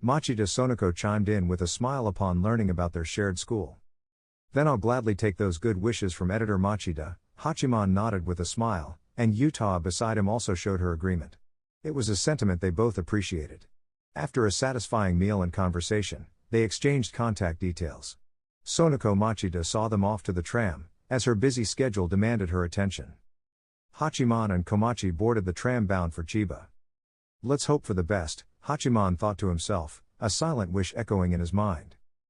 Machida Sonoko chimed in with a smile upon learning about their shared school. Then I'll gladly take those good wishes from editor Machida, Hachiman nodded with a smile, and Yuta beside him also showed her agreement. It was a sentiment they both appreciated. After a satisfying meal and conversation, they exchanged contact details. Sonoko Machida saw them off to the tram, as her busy schedule demanded her attention. Hachiman and Komachi boarded the tram bound for Chiba. Let's hope for the best, Hachiman thought to himself, a silent wish echoing in his mind.